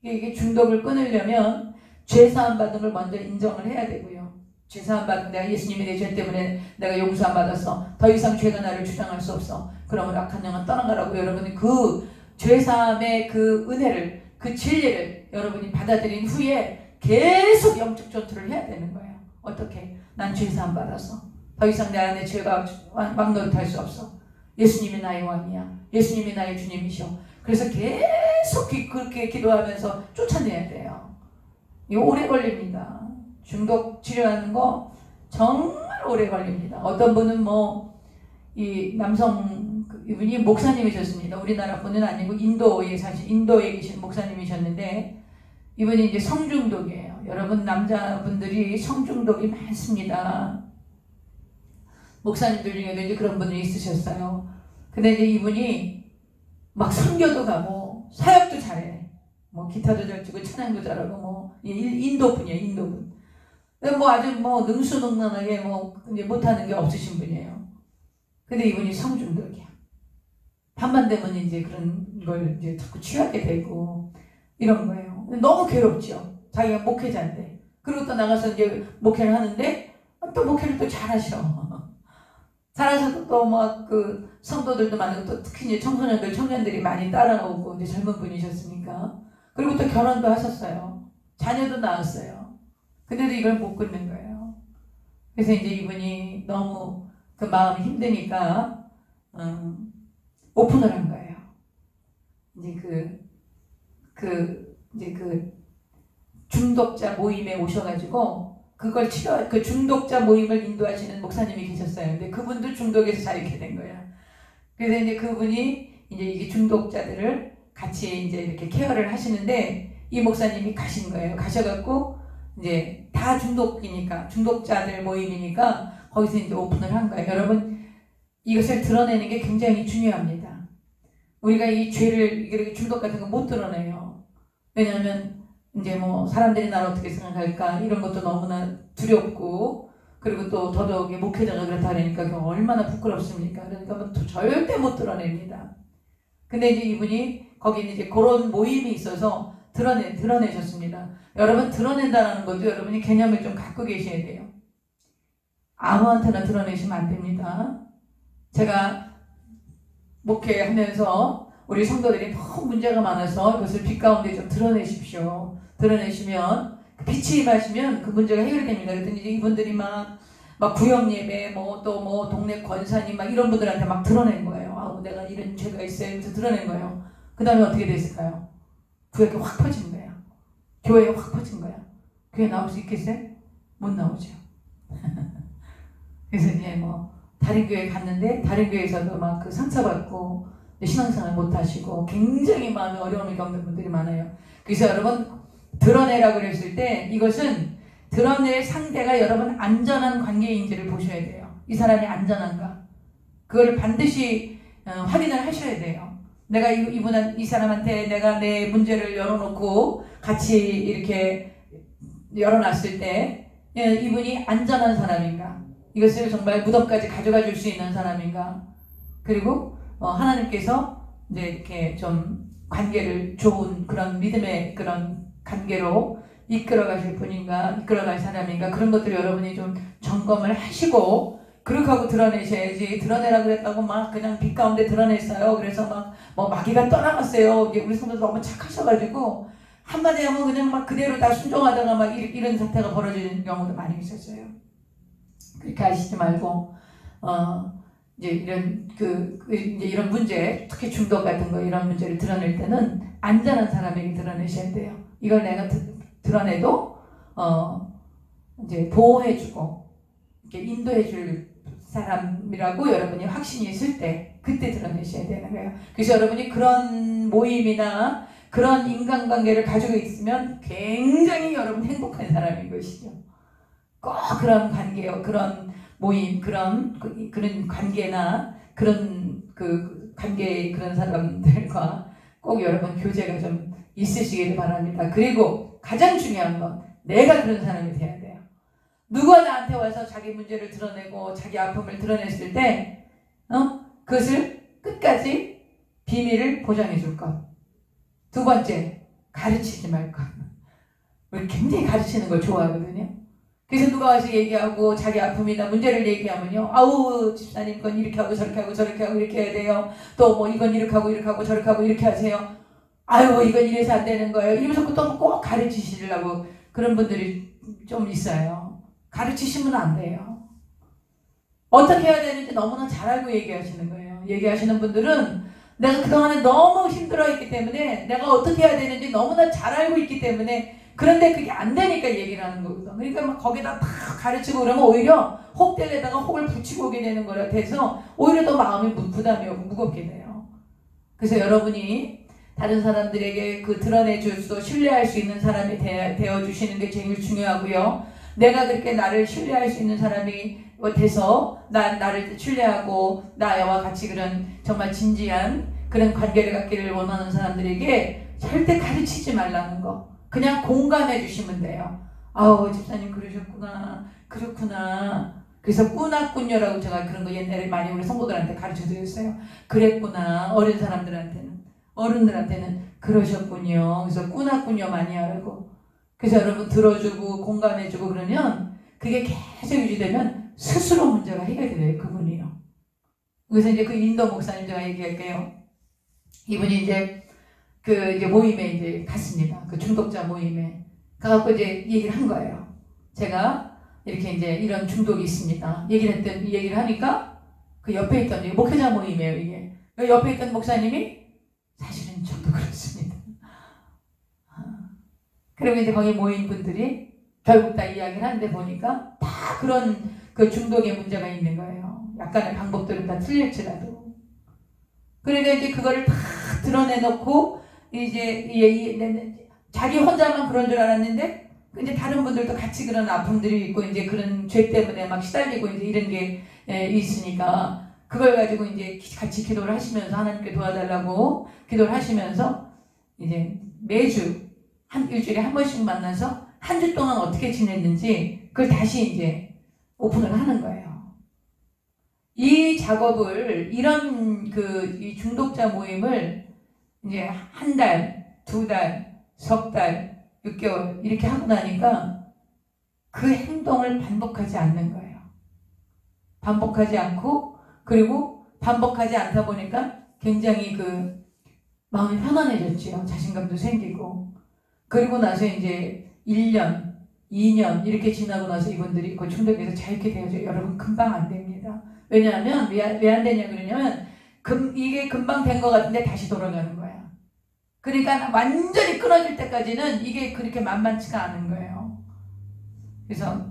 이게 중독을 끊으려면 죄사함 받은 걸 먼저 인정을 해야 되고요. 죄사함 받은 내가 예수님이 내 죄 때문에 내가 용서함 받았어. 더 이상 죄가 나를 주장할 수 없어. 그러면 악한 영은 떠나가라고. 여러분이 그 죄사함의 그 은혜를, 그 진리를 여러분이 받아들인 후에 계속 영적 전투를 해야 되는 거예요. 어떻게? 난 죄사함 받았어. 더 이상 내 안에 죄가 왕노릇할 수 없어. 예수님이 나의 왕이야. 예수님이 나의 주님이셔. 그래서 계속 그렇게 기도하면서 쫓아내야 돼요. 이거 오래 걸립니다. 중독 치료하는 거 정말 오래 걸립니다. 어떤 분은 이 남성 이분이 목사님이셨습니다. 우리나라 분은 아니고 인도에 계신 목사님이셨는데 이분이 이제 성중독이에요. 여러분 남자분들이 성중독이 많습니다. 목사님들 중에도 이제 그런 분들이 있으셨어요. 근데 이제 이분이 막 선교도 가고 사역도 잘해. 기타도 잘 치고 찬양도 잘하고 인도 분이에요. 인도 분. 아주 능수능란하게 이제 못하는 게 없으신 분이에요. 근데 이분이 성중독이야. 밤만 되면 이제 그런 걸 이제 자꾸 취하게 되고 이런 거예요. 너무 괴롭죠. 자기가 목회자인데. 그리고 또 나가서 이제 목회를 하는데 또 목회를 또 잘하셔. 잘하셔도 또 그 성도들도 많고 또 특히 이제 청년들이 많이 따라오고 이제 젊은 분이셨으니까. 그리고 또 결혼도 하셨어요. 자녀도 낳았어요. 근데도 이걸 못 끊는 거예요. 그래서 이제 이분이 너무 그 마음이 힘드니까 오픈을 한 거예요. 이제 그 중독자 모임에 오셔가지고 그걸 그 중독자 모임을 인도하시는 목사님이 계셨어요. 근데 그분도 중독에서 자유케 된 거야. 그래서 이제 그분이 이제 이게 중독자들을 같이 이제 이렇게 케어를 하시는데 이 목사님이 가신 거예요. 가셔갖고 이제 다 중독이니까 중독자들 모임이니까 거기서 이제 오픈을 한 거예요. 여러분 이것을 드러내는 게 굉장히 중요합니다. 우리가 이 죄를 이렇게 중독 같은 거 못 드러내요. 왜냐하면 이제 사람들이 나를 어떻게 생각할까 이런 것도 너무나 두렵고 그리고 또 더더욱이 목회자가 그렇다 그러니까 얼마나 부끄럽습니까? 그러니까 절대 못 드러냅니다. 근데 이제 이분이 거기 이제 그런 모임이 있어서 드러내셨습니다. 여러분 드러낸다는 것도 여러분이 개념을 좀 갖고 계셔야 돼요. 아무한테나 드러내시면 안 됩니다. 제가 목회하면서 우리 성도들이 너무 문제가 많아서 그것을 빛 가운데 좀 드러내십시오. 드러내시면 빛이 임하시면 그 문제가 해결이 됩니다. 그랬더니 이제 이분들이 막 구역 예배 또 동네 권사님 막 이런 분들한테 막 드러낸 거예요. 아우 내가 이런 죄가 있어요. 그래서 드러낸 거예요. 그 다음에 어떻게 됐을까요? 구역에 확 퍼진 거예요. 교회에 확 퍼진 거야. 교회 나올 수 있겠어요? 못 나오죠. 그래서 이제 다른 교회 갔는데 다른 교회에서도 막 그 상처받고 신앙생활 못 하시고 굉장히 마음에 어려움을 겪는 분들이 많아요. 그래서 여러분 드러내라고 그랬을 때 이것은 드러낼 상대가 여러분 안전한 관계인지를 보셔야 돼요. 이 사람이 안전한가? 그거를 반드시 확인을 하셔야 돼요. 내가 이 사람한테 내가 내 문제를 열어놓고 같이 이렇게 열어놨을 때 이분이 안전한 사람인가? 이것을 정말 무덤까지 가져가 줄 수 있는 사람인가? 그리고 하나님께서 이제 이렇게 좀 관계를 좋은 그런 믿음의 그런 관계로 이끌어 가실 분인가, 이끌어 갈 사람인가, 그런 것들 여러분이 좀 점검을 하시고 그렇게 하고 드러내셔야지. 드러내라 그랬다고 막 그냥 빛 가운데 드러냈어요. 그래서 막 뭐 마귀가 떠나갔어요. 이게 우리 성도들 너무 착하셔가지고 한마디 하면 그냥 막 그대로 다 순종하다가 막 이런 사태가 벌어지는 경우도 많이 있었어요. 그렇게 하시지 말고 이제 이제 이런 문제, 특히 중독 같은 거 이런 문제를 드러낼 때는 안전한 사람에게 드러내셔야 돼요. 이걸 내가 드러내도 이제 보호해주고 이렇게 인도해줄 사람이라고 여러분이 확신이 있을 때 그때 드러내셔야 되는 거예요. 그래서 여러분이 그런 모임이나 그런 인간관계를 가지고 있으면 굉장히 여러분 행복한 사람인 것이죠. 꼭 그런 관계요, 그런 모임, 그런 관계나 그런 관계 그런 사람들과 꼭 여러분 교제가 좀 있으시길 바랍니다. 그리고 가장 중요한 건 내가 그런 사람이 돼야 돼요. 누가 나한테 와서 자기 문제를 드러내고 자기 아픔을 드러냈을 때 그것을 끝까지 비밀을 보장해 줄 것. 두 번째, 가르치지 말 것. 우리 굉장히 가르치는 걸 좋아하거든요. 그래서 누가 와서 얘기하고 자기 아픔이나 문제를 얘기하면요, 아우 집사님 이건 이렇게 하고 저렇게 하고 저렇게 하고 이렇게 해야 돼요. 또 뭐 이건 이렇게 하고 이렇게 하고 저렇게 하고 이렇게 하세요. 아유 이건 이래서 안 되는 거예요. 이러면서 또 꼭 가르치시려고 그런 분들이 좀 있어요. 가르치시면 안 돼요. 어떻게 해야 되는지 너무나 잘 알고 얘기하시는 거예요. 얘기하시는 분들은 내가 그동안에 너무 힘들어했기 때문에 내가 어떻게 해야 되는지 너무나 잘 알고 있기 때문에, 그런데 그게 안 되니까 얘기를 하는 거거든. 그러니까 막 거기다 다 가르치고 그러면 오히려 혹대에다가 혹을 붙이고 오게 되는 거라 돼서 오히려 더 마음이 부담이 오고 무겁게 돼요. 그래서 여러분이 다른 사람들에게 드러내줄 수, 신뢰할 수 있는 사람이 되어주시는 게 제일 중요하고요. 내가 그렇게 나를 신뢰할 수 있는 사람이 돼서 나를 신뢰하고 나와 같이 그런 정말 진지한 그런 관계를 갖기를 원하는 사람들에게 절대 가르치지 말라는 거. 그냥 공감해 주시면 돼요. 아우 집사님 그러셨구나, 그렇구나. 그래서 꾸났군요라고 제가 그런 거 옛날에 많이 우리 성도들한테 가르쳐 드렸어요. 그랬구나. 어른들한테는 그러셨군요. 그래서 꾸났군요 많이 하라고. 그래서 여러분 들어주고 공감해주고 그러면 그게 계속 유지되면 스스로 문제가 해결이 돼요. 그분이요. 그래서 이제 그 인도 목사님 제가 얘기할게요. 이분이 이제 이제 모임에 이제 갔습니다. 그 중독자 모임에 가갖고 이제 얘기를 한 거예요. 제가 이렇게 이제 이런 중독이 있습니다. 얘기를 하니까 그 옆에 있던 목회자 모임이에요. 이게 옆에 있던 목사님이 사실은 저도 그렇습니다. 그리고 이제 거기 모인 분들이 결국 다 이야기를 하는데 보니까 다 그런 그 중독의 문제가 있는 거예요. 약간의 방법들은 다 틀릴지라도. 그러니까 이제 그거를 다 드러내놓고 이제 자기 혼자만 그런 줄 알았는데 이제 다른 분들도 같이 그런 아픔들이 있고 이제 그런 죄 때문에 막 시달리고 이제 이런 게 있으니까 그걸 가지고 이제 같이 기도를 하시면서 하나님께 도와달라고 기도를 하시면서 이제 매주 일주일에 한 번씩 만나서 한 주 동안 어떻게 지냈는지 그걸 다시 이제 오픈을 하는 거예요. 이 작업을 이 중독자 모임을 이제 한 달, 두 달, 석 달, 6개월 이렇게 하고 나니까 그 행동을 반복하지 않는 거예요. 반복하지 않고 그리고 반복하지 않다 보니까 굉장히 마음이 편안해졌지요. 자신감도 생기고. 그리고 나서 이제 1년, 2년 이렇게 지나고 나서 이분들이 그 중독에서 자유케 되어져요. 여러분 금방 안 됩니다. 왜냐하면 왜 안 되냐 그러냐면 이게 금방 된 것 같은데 다시 돌아가는 거야. 그러니까 완전히 끊어질 때까지는 이게 그렇게 만만치가 않은 거예요. 그래서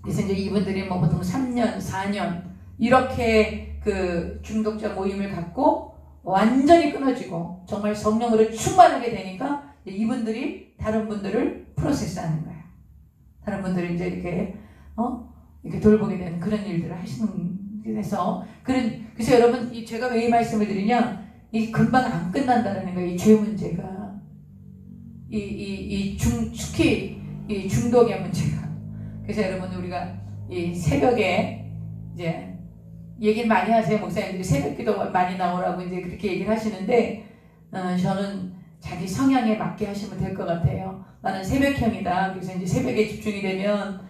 이제 이분들이 뭐 보통 3년, 4년 이렇게 그 중독자 모임을 갖고 완전히 끊어지고 정말 성령으로 충만하게 되니까 이분들이 다른 분들을 프로세스하는 거예요. 다른 분들을 이제 이렇게 돌보게 되는 그런 일들을 하시는 데서 그래서 여러분 제가 왜 이 말씀을 드리냐, 이 금방 안 끝난다는 거예요. 이 죄 문제가 특히 이 중독의 문제가. 그래서 여러분 우리가 이 새벽에 이제 얘기를 많이 하세요. 목사님들이 새벽기도 많이 나오라고 이제 그렇게 얘기를 하시는데 저는 자기 성향에 맞게 하시면 될 것 같아요. 나는 새벽형이다. 그래서 이제 새벽에 집중이 되면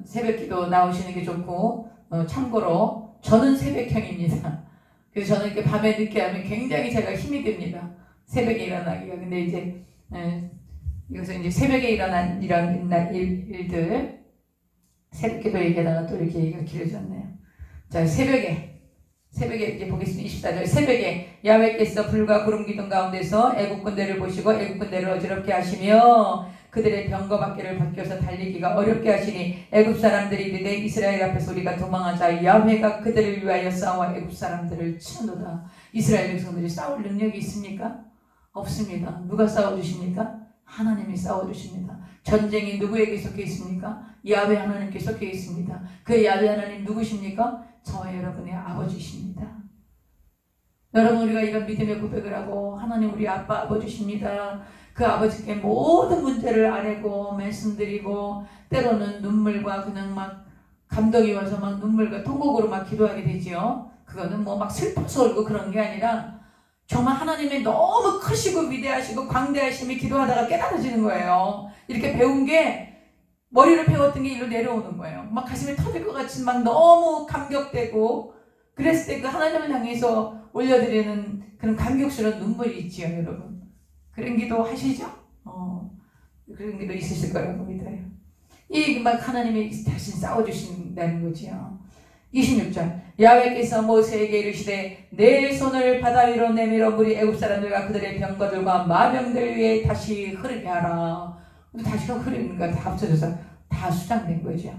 새벽기도 나오시는 게 좋고 참고로 저는 새벽형입니다. 그래서 저는 이렇게 밤에 늦게 하면 굉장히 제가 힘이 듭니다. 새벽에 일어나기가. 근데 이제 여기서 이제 새벽에 일어난 이런 일들 새벽기도 얘기하다가 또 이렇게 얘기가 길어졌네요. 자, 새벽에 이제 보겠습니다. 24절 새벽에 야훼께서 불과 구름 기둥 가운데서 애국 군대를 보시고 애국 군대를 어지럽게 하시며 그들의 병거 밖에를 벗겨서 달리기가 어렵게 하시니 애굽 사람들이 이르되 이스라엘 앞에서 우리가 도망하자. 야훼가 그들을 위하여 싸워 애굽 사람들을 치는도다. 이스라엘 백성들이 싸울 능력이 있습니까? 없습니다. 누가 싸워주십니까? 하나님이 싸워주십니다. 전쟁이 누구에게 속해 있습니까? 야훼 하나님께 속해 있습니다. 그 야훼 하나님 누구십니까? 저와 여러분의 아버지십니다. 여러분, 우리가 이런 믿음의 고백을 하고 하나님 우리 아빠 아버지십니다. 그 아버지께 모든 문제를 아뢰고 말씀드리고 때로는 눈물과 그냥 막 감동이 와서 막 눈물과 통곡으로 막 기도하게 되지요. 그거는 뭐 막 슬퍼서 울고 그런 게 아니라 정말 하나님의 너무 크시고 위대하시고 광대하심이 기도하다가 깨달아지는 거예요. 이렇게 배운 게 머리를 배웠던 게 일로 내려오는 거예요. 막 가슴이 터질 것 같이 막 너무 감격되고 그랬을 때 그 하나님을 향해서 올려드리는 그런 감격스러운 눈물이 있지요, 여러분. 그런 기도 하시죠? 그런 기도 있으실 거라고 믿어요. 이 막 하나님이 다시 싸워주신다는 거지요. 26절 야훼께서 모세에게 이르시되 내 손을 바다 위로 내밀어 물이 애굽 사람들과 그들의 병거들과 마병들 위에 다시 흐르게 하라. 다시가 흐르니까 다 합쳐져서 다 수장된 거죠.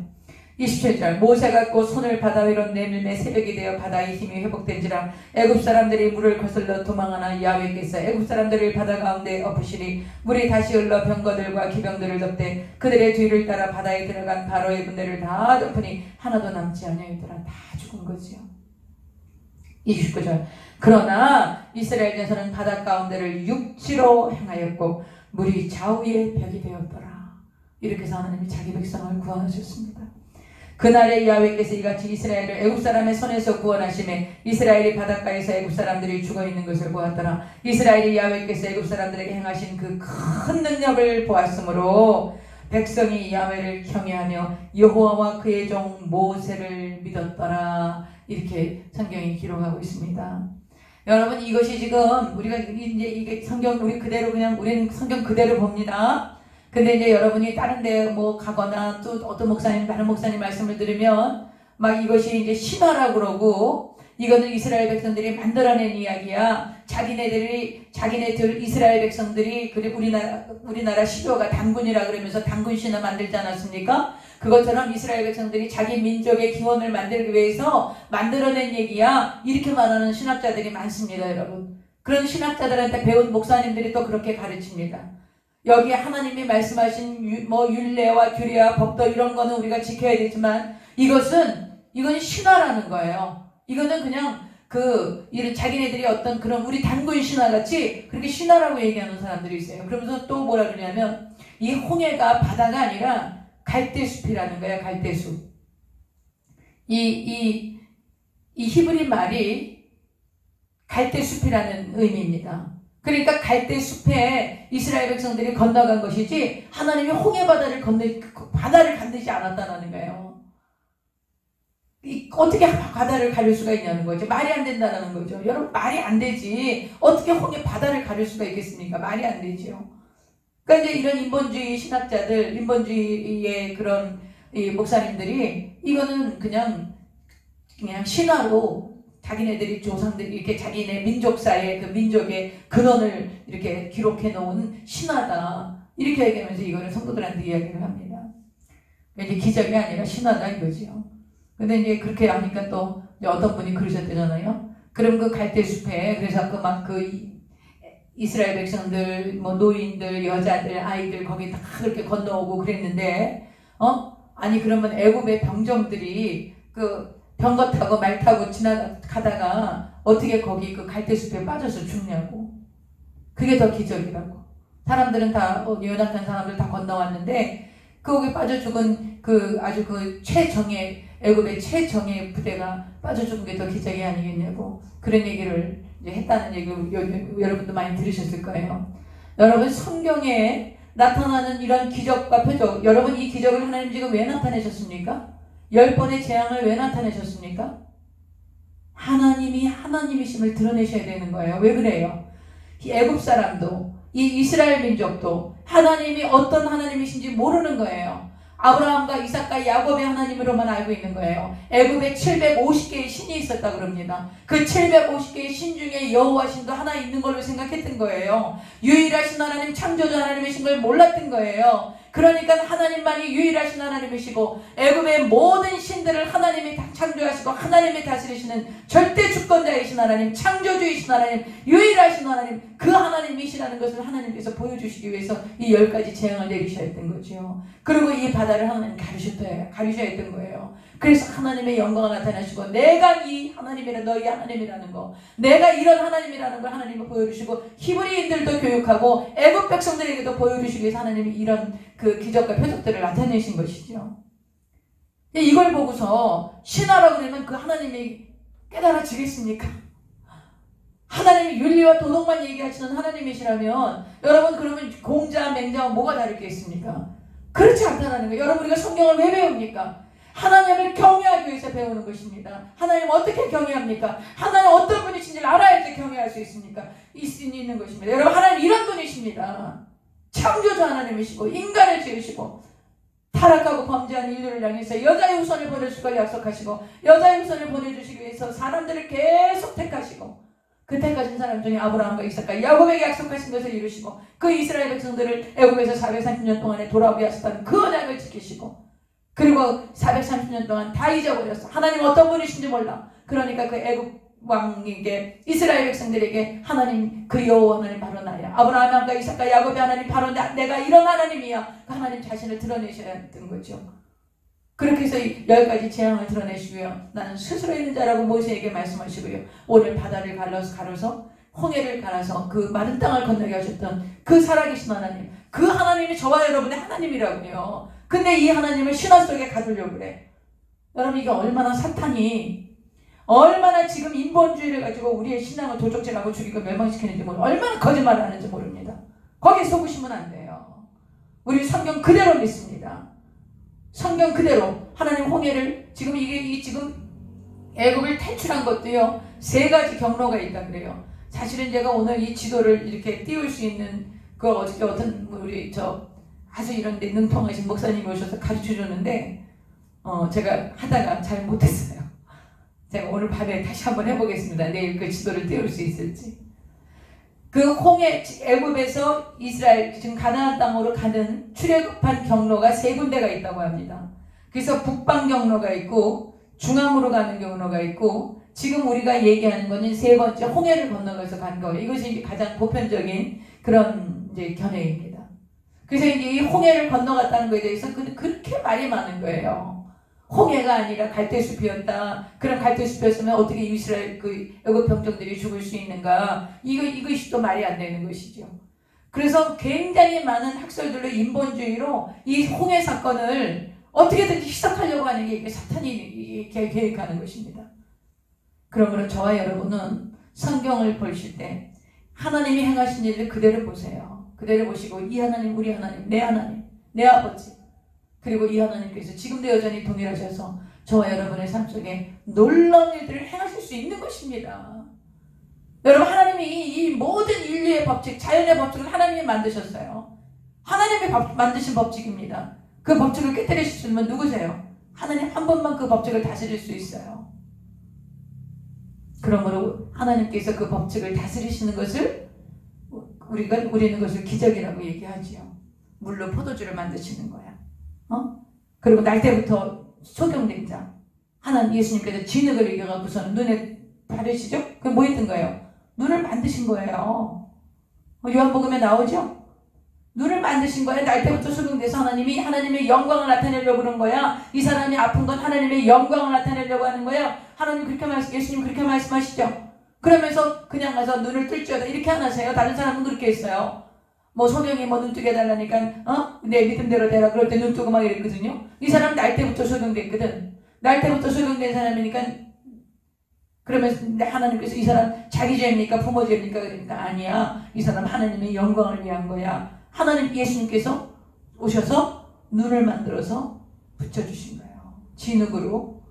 27절 모세가 곧 손을 바다 위로 내밀매 새벽이 되어 바다의 힘이 회복된지라 애굽 사람들이 물을 거슬러 도망하나 야훼께서 애굽 사람들을 바다 가운데 엎으시니 물이 다시 흘러 병거들과 기병들을 덮되 그들의 뒤를 따라 바다에 들어간 바로의 군대를 다 덮으니 하나도 남지 아니하였더라. 다 죽은 거지요. 29절 그러나 이스라엘 자손은 바다 가운데를 육지로 행하였고 물이 좌우의 벽이 되었더라. 이렇게 해서 하나님이 자기 백성을 구원하셨습니다. 그날에 야훼께서 이같이 이스라엘을 애굽 사람의 손에서 구원하시매 이스라엘이 바닷가에서 애굽 사람들이 죽어있는 것을 보았더라. 이스라엘이 야훼께서 애굽 사람들에게 행하신 그 큰 능력을 보았으므로 백성이 야훼를 경외하며 여호와와 그의 종 모세를 믿었더라. 이렇게 성경이 기록하고 있습니다. 여러분, 이것이 지금 우리가 이제 이게 성경 우리 그대로 그냥 우리는 성경 그대로 봅니다. 근데 이제 여러분이 다른 데 뭐 가거나 또 어떤 목사님, 다른 목사님 말씀을 들으면 막 이것이 이제 신화라고 그러고 이거는 이스라엘 백성들이 만들어낸 이야기야. 자기네들 이스라엘 백성들이 그리고 우리나라 시조가 단군이라 그러면서 단군 신화 만들지 않았습니까? 그것처럼 이스라엘 백성들이 자기 민족의 기원을 만들기 위해서 만들어낸 얘기야. 이렇게 말하는 신학자들이 많습니다, 여러분. 그런 신학자들한테 배운 목사님들이 또 그렇게 가르칩니다. 여기 하나님이 말씀하신 율례와 규례와 법도 이런 거는 우리가 지켜야 되지만 이건 신화라는 거예요. 이거는 그냥 이런 자기네들이 어떤 그런 우리 단군 신화 같이 그렇게 신화라고 얘기하는 사람들이 있어요. 그러면서 또 뭐라 그러냐면 이 홍해가 바다가 아니라 갈대숲이라는 거야. 갈대숲. 이 히브리 말이 갈대숲이라는 의미입니다. 그러니까 갈대숲에 이스라엘 백성들이 건너간 것이지 하나님이 홍해 바다를 건너지 않았다는 거예요. 어떻게 바다를 가릴 수가 있냐는 거죠. 말이 안 된다는 거죠. 여러분, 말이 안 되지. 어떻게 홍해 바다를 가릴 수가 있겠습니까? 말이 안 되죠. 그러니까 이제 이런 인본주의 신학자들, 인본주의의 그런 목사님들이 이거는 그냥 신화로 자기네들이 조상들이 이렇게 자기네 민족사의 그 민족의 근원을 이렇게 기록해 놓은 신화다. 이렇게 얘기하면서 이거를 성도들한테 이야기를 합니다. 이제 기적이 아니라 신화다 이거지요. 근데 이제 그렇게 하니까 또 어떤 분이 그러셨대잖아요. 그럼 그 갈대숲에 그래서 이스라엘 백성들, 노인들, 여자들, 아이들 거기 다 그렇게 건너오고 그랬는데, 아니 그러면 애굽의 병정들이 그 병거 타고 말 타고 지나가다가 어떻게 거기 그 갈대숲에 빠져서 죽냐고. 그게 더 기적이라고. 사람들은 다 연약한 사람들 다 건너왔는데 거기 빠져 죽은 그 아주 그 최정예, 애굽의 최정예 부대가 빠져 죽은 게 더 기적이 아니겠냐고 그런 얘기를 이제 했다는 얘기 여러분도 많이 들으셨을 거예요. 여러분 성경에 나타나는 이런 기적과 표적, 여러분 이 기적을 하나님 지금 왜 나타내셨습니까? 10번의 재앙을 왜 나타내셨습니까? 하나님이 하나님이심을 드러내셔야 되는 거예요. 왜 그래요? 이 애굽 사람도 이 이스라엘 민족도 하나님이 어떤 하나님이신지 모르는 거예요. 아브라함과 이삭과 야곱의 하나님으로만 알고 있는 거예요. 애굽에 750개의 신이 있었다 그럽니다. 그 750개의 신 중에 여호와 신도 하나 있는 걸로 생각했던 거예요. 유일하신 하나님, 창조자 하나님이신 걸 몰랐던 거예요. 그러니까 하나님만이 유일하신 하나님이시고 애굽의 모든 신들을 하나님이 창조하시고 하나님이 다스리시는 절대 주권자이신 하나님, 창조주이신 하나님, 유일하신 하나님, 그 하나님이시라는 것을 하나님께서 보여주시기 위해서 이 10가지 재앙을 내리셔야 했던 거죠. 그리고 이 바다를 하나님 가리셔야 했던 거예요. 그래서 하나님의 영광을 나타내시고 내가 이 하나님이라 너희 하나님이라는 거, 내가 이런 하나님이라는 걸 하나님이 보여주시고 히브리인들도 교육하고 애굽 백성들에게도 보여주시기 위해서 하나님이 이런 그 기적과 표적들을 나타내신 것이죠. 이걸 보고서 신하라고 그러면 그 하나님이 깨달아지겠습니까? 하나님이 윤리와 도덕만 얘기하시는 하나님이시라면 여러분 그러면 공자, 맹자와 뭐가 다를 게 있습니까? 그렇지 않다는 거예요. 여러분 우리가 성경을 왜 배웁니까? 하나님을 경외하기 위해서 배우는 것입니다. 하나님 어떻게 경외합니까? 하나님 어떤 분이신지를 알아야지 경외할 수 있습니까? 있는 것입니다. 여러분 하나님 이런 분이십니다. 창조자 하나님이시고 인간을 지으시고 타락하고 범죄한 인류를 향해서 여자의 후손을 보내줄 걸 약속하시고 여자의 후손을 보내주시기 위해서 사람들을 계속 택하시고 그 택하신 사람 중에 아브라함과 이삭과 야곱에게 약속하신 것을 이루시고 그 이스라엘 백성들을 애굽에서 430년 동안에 돌아오게 하셨다는 그 언약을 지키시고 그리고 430년 동안 다 잊어버렸어. 하나님 어떤 분이신지 몰라. 그러니까 그 애굽 왕에게 이스라엘 백성들에게 하나님 그 여호와 하나님 바로 나야. 아브라함과 이삭과 야곱의 하나님 바로 내가 이런 하나님이야. 그 하나님 자신을 드러내셔야 했던 거죠. 그렇게 해서 10가지 재앙을 드러내시고요. 나는 스스로 있는 자라고 모세에게 말씀하시고요. 오늘 바다를 가로서 홍해를 갈아서 그 마른 땅을 건너게 하셨던 그 살아계신 하나님, 그 하나님이 저와 여러분의 하나님이라고요. 근데 이 하나님을 신화 속에 가두려고 그래. 여러분 이게 얼마나 사탄이 얼마나 지금 인본주의를 가지고 우리의 신앙을 도적질하고 죽이고 멸망시키는지 모르고 얼마나 거짓말을 하는지 모릅니다. 거기에 속으시면 안 돼요. 우리 성경 그대로 믿습니다. 성경 그대로 하나님 홍해를 지금 이게 지금 애굽을 탈출한 것도요 3가지 경로가 있다 그래요. 사실은 제가 오늘 이 지도를 이렇게 띄울 수 있는 그 어저께 어떤 우리 아주 이런 데 능통하신 목사님이 오셔서 가르쳐 줬는데 제가 하다가 잘 못했어요. 제가 오늘 밤에 다시 한번 해보겠습니다. 내일 그 지도를 띄울 수 있을지. 그 홍해 애굽에서 이스라엘 지금 가나안 땅으로 가는 출애굽한 경로가 3군데가 있다고 합니다. 그래서 북방 경로가 있고 중앙으로 가는 경로가 있고 지금 우리가 얘기하는 거는 3번째 홍해를 건너가서 간 거예요. 이것이 이제 가장 보편적인 그런 이제 견해입니다. 그래서 이제 이 홍해를 건너갔다는 것에 대해서 그렇게 말이 많은 거예요. 홍해가 아니라 갈대숲이었다. 그런 갈대숲이었으면 어떻게 이스라엘 애굽 병정들이 죽을 수 있는가? 이것이 또 말이 안 되는 것이죠. 그래서 굉장히 많은 학설들로 인본주의로 이 홍해 사건을 어떻게든지 희석하려고 하는 게 이게 사탄이 계획하는 것입니다. 그러므로 저와 여러분은 성경을 보실 때 하나님이 행하신 일을 그대로 보세요. 그대로 보시고 이 하나님, 우리 하나님, 내 아버지 그리고 이 하나님께서 지금도 여전히 동일하셔서 저와 여러분의 삶 속에 놀라운 일들을 행하실 수 있는 것입니다. 여러분 하나님이 이 모든 인류의 법칙, 자연의 법칙을 하나님이 만드셨어요. 하나님이 만드신 법칙입니다. 그 법칙을 깨뜨리실 수 있는 누구세요? 하나님 한 번만 그 법칙을 다스릴 수 있어요. 그러므로 하나님께서 그 법칙을 다스리시는 것을 우리는 그것을 기적이라고 얘기하지요. 물로 포도주를 만드시는 거야. 그리고 날 때부터 소경된자 하나님 예수님께서 진흙을 이겨갖고서는 눈에 바르시죠? 그게 뭐 했던 거예요? 눈을 만드신 거예요. 요한복음에 나오죠? 눈을 만드신 거야. 날 때부터 소경돼서 하나님이 하나님의 영광을 나타내려고 그런 거야. 이 사람이 아픈 건 하나님의 영광을 나타내려고 하는 거야. 하나님 예수님 그렇게 말씀하시죠? 그러면서 그냥 가서 눈을 뜰지어다 이렇게 안 하세요. 다른 사람은 그렇게 했어요. 뭐 소경이 뭐 눈 뜨게 해달라니까 내 믿음대로 되라 그럴 때 눈 뜨고 막 이랬거든요. 이 사람 날 때부터 소경됐거든. 날 때부터 소경된 사람이니까 그러면 하나님께서 이 사람 자기 죄입니까? 부모 죄입니까? 그러니까 아니야. 이 사람 하나님의 영광을 위한 거야. 하나님 예수님께서 오셔서 눈을 만들어서 붙여주신 거예요. 진흙으로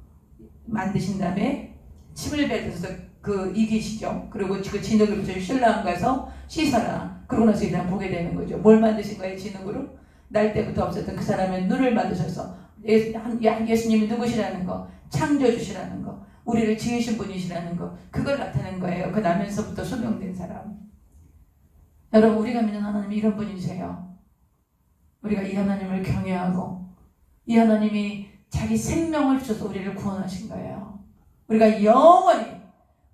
만드신 다음에 침을 뱉어서 그 이기시죠. 그리고 그 진흙을 붙여 신랑 가서 씻어라. 그러고 나서 이 사람 보게 되는 거죠. 뭘 만드신 거예요? 진흙으로? 날 때부터 없었던 그 사람의 눈을 만드셔서 예수님이 누구시라는 거, 창조주시라는 거, 우리를 지으신 분이시라는 거, 그걸 나타낸 거예요. 그 나면서부터 소명된 사람. 여러분, 우리가 믿는 하나님이 이런 분이세요. 우리가 이 하나님을 경외하고 이 하나님이 자기 생명을 주셔서 우리를 구원하신 거예요. 우리가 영원히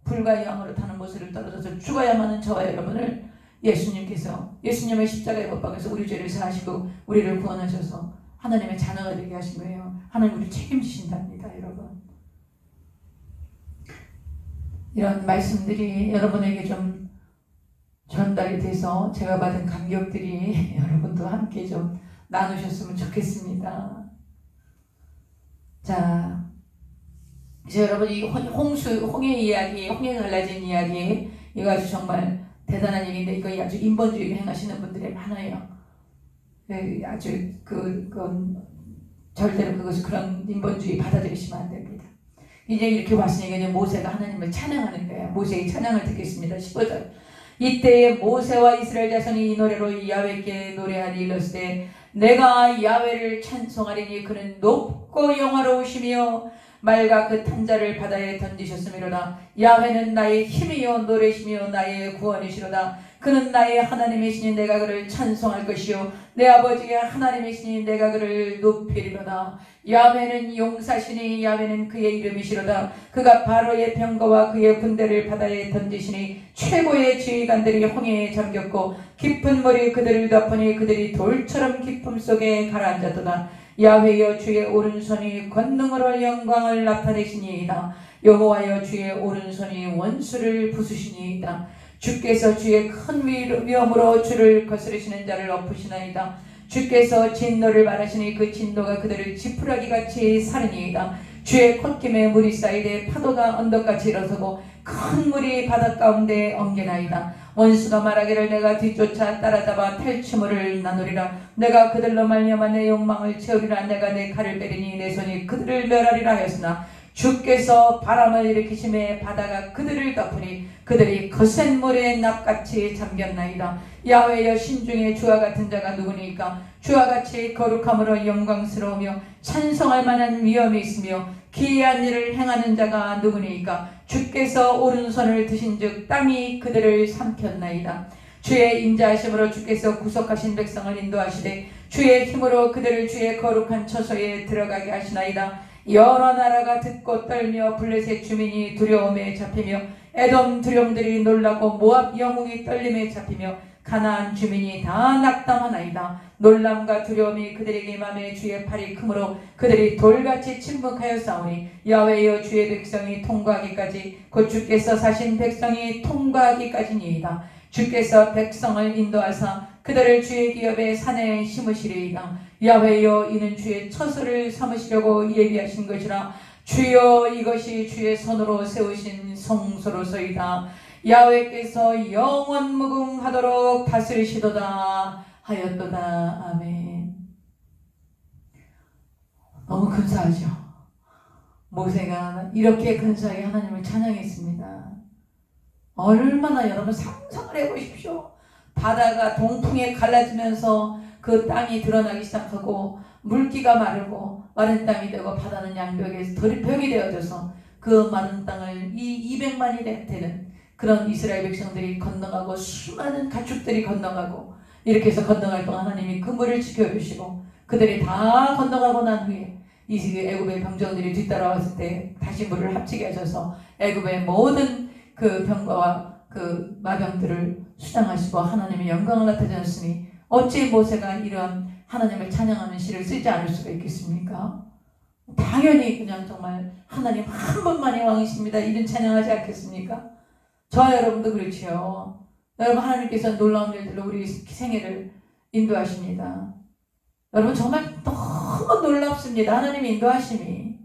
불과 영으로 타는 모습을 떨어져서 죽어야만 하는 저와 여러분을 예수님께서 예수님의 십자가에 못 박아서 우리 죄를 사하시고 우리를 구원하셔서 하나님의 자녀가 되게 하신 거예요. 하나님 우리를 책임지신답니다. 여러분, 이런 말씀들이 여러분에게 좀 전달이 돼서 제가 받은 감격들이 여러분도 함께 좀 나누셨으면 좋겠습니다. 자, 이제 여러분 이 홍해 이야기, 홍해 갈라진 이야기, 이거 아주 정말 대단한 얘기인데 이거 아주 인본주의 행하시는 분들이 많아요. 아주 그건 절대로 그것이 그런 인본주의 받아들이시면 안 됩니다. 이제 이렇게 왔으니까 이제 모세가 하나님을 찬양하는 거예요. 모세의 찬양을 듣겠습니다. 15절. 이때에 모세와 이스라엘 자손이 이 노래로 야훼께 노래하니 이르시되 내가 야훼를 찬송하리니 그는 높고 영화로우시며 말과 그 탄자를 바다에 던지셨음이로다. 야훼는 나의 힘이요 노래시며 나의 구원이시로다. 그는 나의 하나님이시니 내가 그를 찬송할 것이요 내 아버지의 하나님이시니 내가 그를 높이리로다. 야훼는 용사시니 야훼는 그의 이름이시로다. 그가 바로의 병거와 그의 군대를 바다에 던지시니 최고의 지휘관들이 홍해에 잠겼고 깊은 물이 그들을 덮으니 그들이 돌처럼 깊음 속에 가라앉았도다. 야훼여 주의 오른손이 권능으로 영광을 나타내시니이다. 여호와여 주의 오른손이 원수를 부수시니이다. 주께서 주의 큰 위엄으로 주를 거스르시는 자를 엎으시나이다. 주께서 진노를 말하시니 그 진노가 그들을 지푸라기같이 사르니이다. 주의 콧김에 물이 쌓이되 파도가 언덕같이 일어서고 큰 물이 바닷 가운데 엉겨나이다. 원수가 말하기를 내가 뒤쫓아 따라잡아 탈취물을 나누리라. 내가 그들로 말미암아 내 욕망을 채우리라. 내가 내 칼을 빼리니 내 손이 그들을 멸하리라 하였으나 주께서 바람을 일으키심에 바다가 그들을 덮으니 그들이 거센 물에 납같이 잠겼나이다. 야훼여 신중에 주와 같은 자가 누구니까? 주와 같이 거룩함으로 영광스러우며 찬송할 만한 위엄이 있으며 기이한 일을 행하는 자가 누구니까? 주께서 오른손을 드신즉 땅이 그들을 삼켰나이다. 주의 인자하심으로 주께서 구속하신 백성을 인도하시되 주의 힘으로 그들을 주의 거룩한 처소에 들어가게 하시나이다. 여러 나라가 듣고 떨며 블레셋 주민이 두려움에 잡히며 에돔 두령들이 놀라고 모압 영웅이 떨림에 잡히며 가나안 주민이 다 낙담하나이다. 놀람과 두려움이 그들에게 임함에 주의 팔이 크므로 그들이 돌같이 침묵하여 싸우니 야훼여 주의 백성이 통과하기까지 곧 주께서 사신 백성이 통과하기까지니이다. 주께서 백성을 인도하사 그들을 주의 기업의 산에 심으시리이다. 야훼여 이는 주의 처소를 삼으시려고 예비하신 것이라. 주여 이것이 주의 손으로 세우신 성소로서이다. 야훼께서 영원 무궁하도록 다스리시도다 하였도다. 아멘. 너무 근사하죠. 모세가 이렇게 근사하게 하나님을 찬양했습니다. 얼마나 여러분 상상을 해보십시오. 바다가 동풍에 갈라지면서 그 땅이 드러나기 시작하고 물기가 마르고 마른 땅이 되고 바다는 양벽에 벽이 되어져서 그 마른 땅을 이 200만이 되는 그런 이스라엘 백성들이 건너가고 수많은 가축들이 건너가고 이렇게 해서 건너갈 동안 하나님이 그 물을 지켜주시고 그들이 다 건너가고 난 후에 이 애굽의 병정들이 뒤따라왔을 때 다시 물을 합치게 하셔서 애굽의 모든 그 병거와 그 마병들을 수장하시고 하나님의 영광을 나타내셨으니 어찌 모세가 이러한 하나님을 찬양하는 시를 쓰지 않을 수가 있겠습니까? 당연히 그냥 정말 하나님 한 분만이 왕이십니다. 이런 찬양하지 않겠습니까? 저와 여러분도 그렇지요. 여러분, 하나님께서 놀라운 일들로 우리 생애를 인도하십니다. 여러분, 정말 너무 놀랍습니다. 하나님의 인도하심이.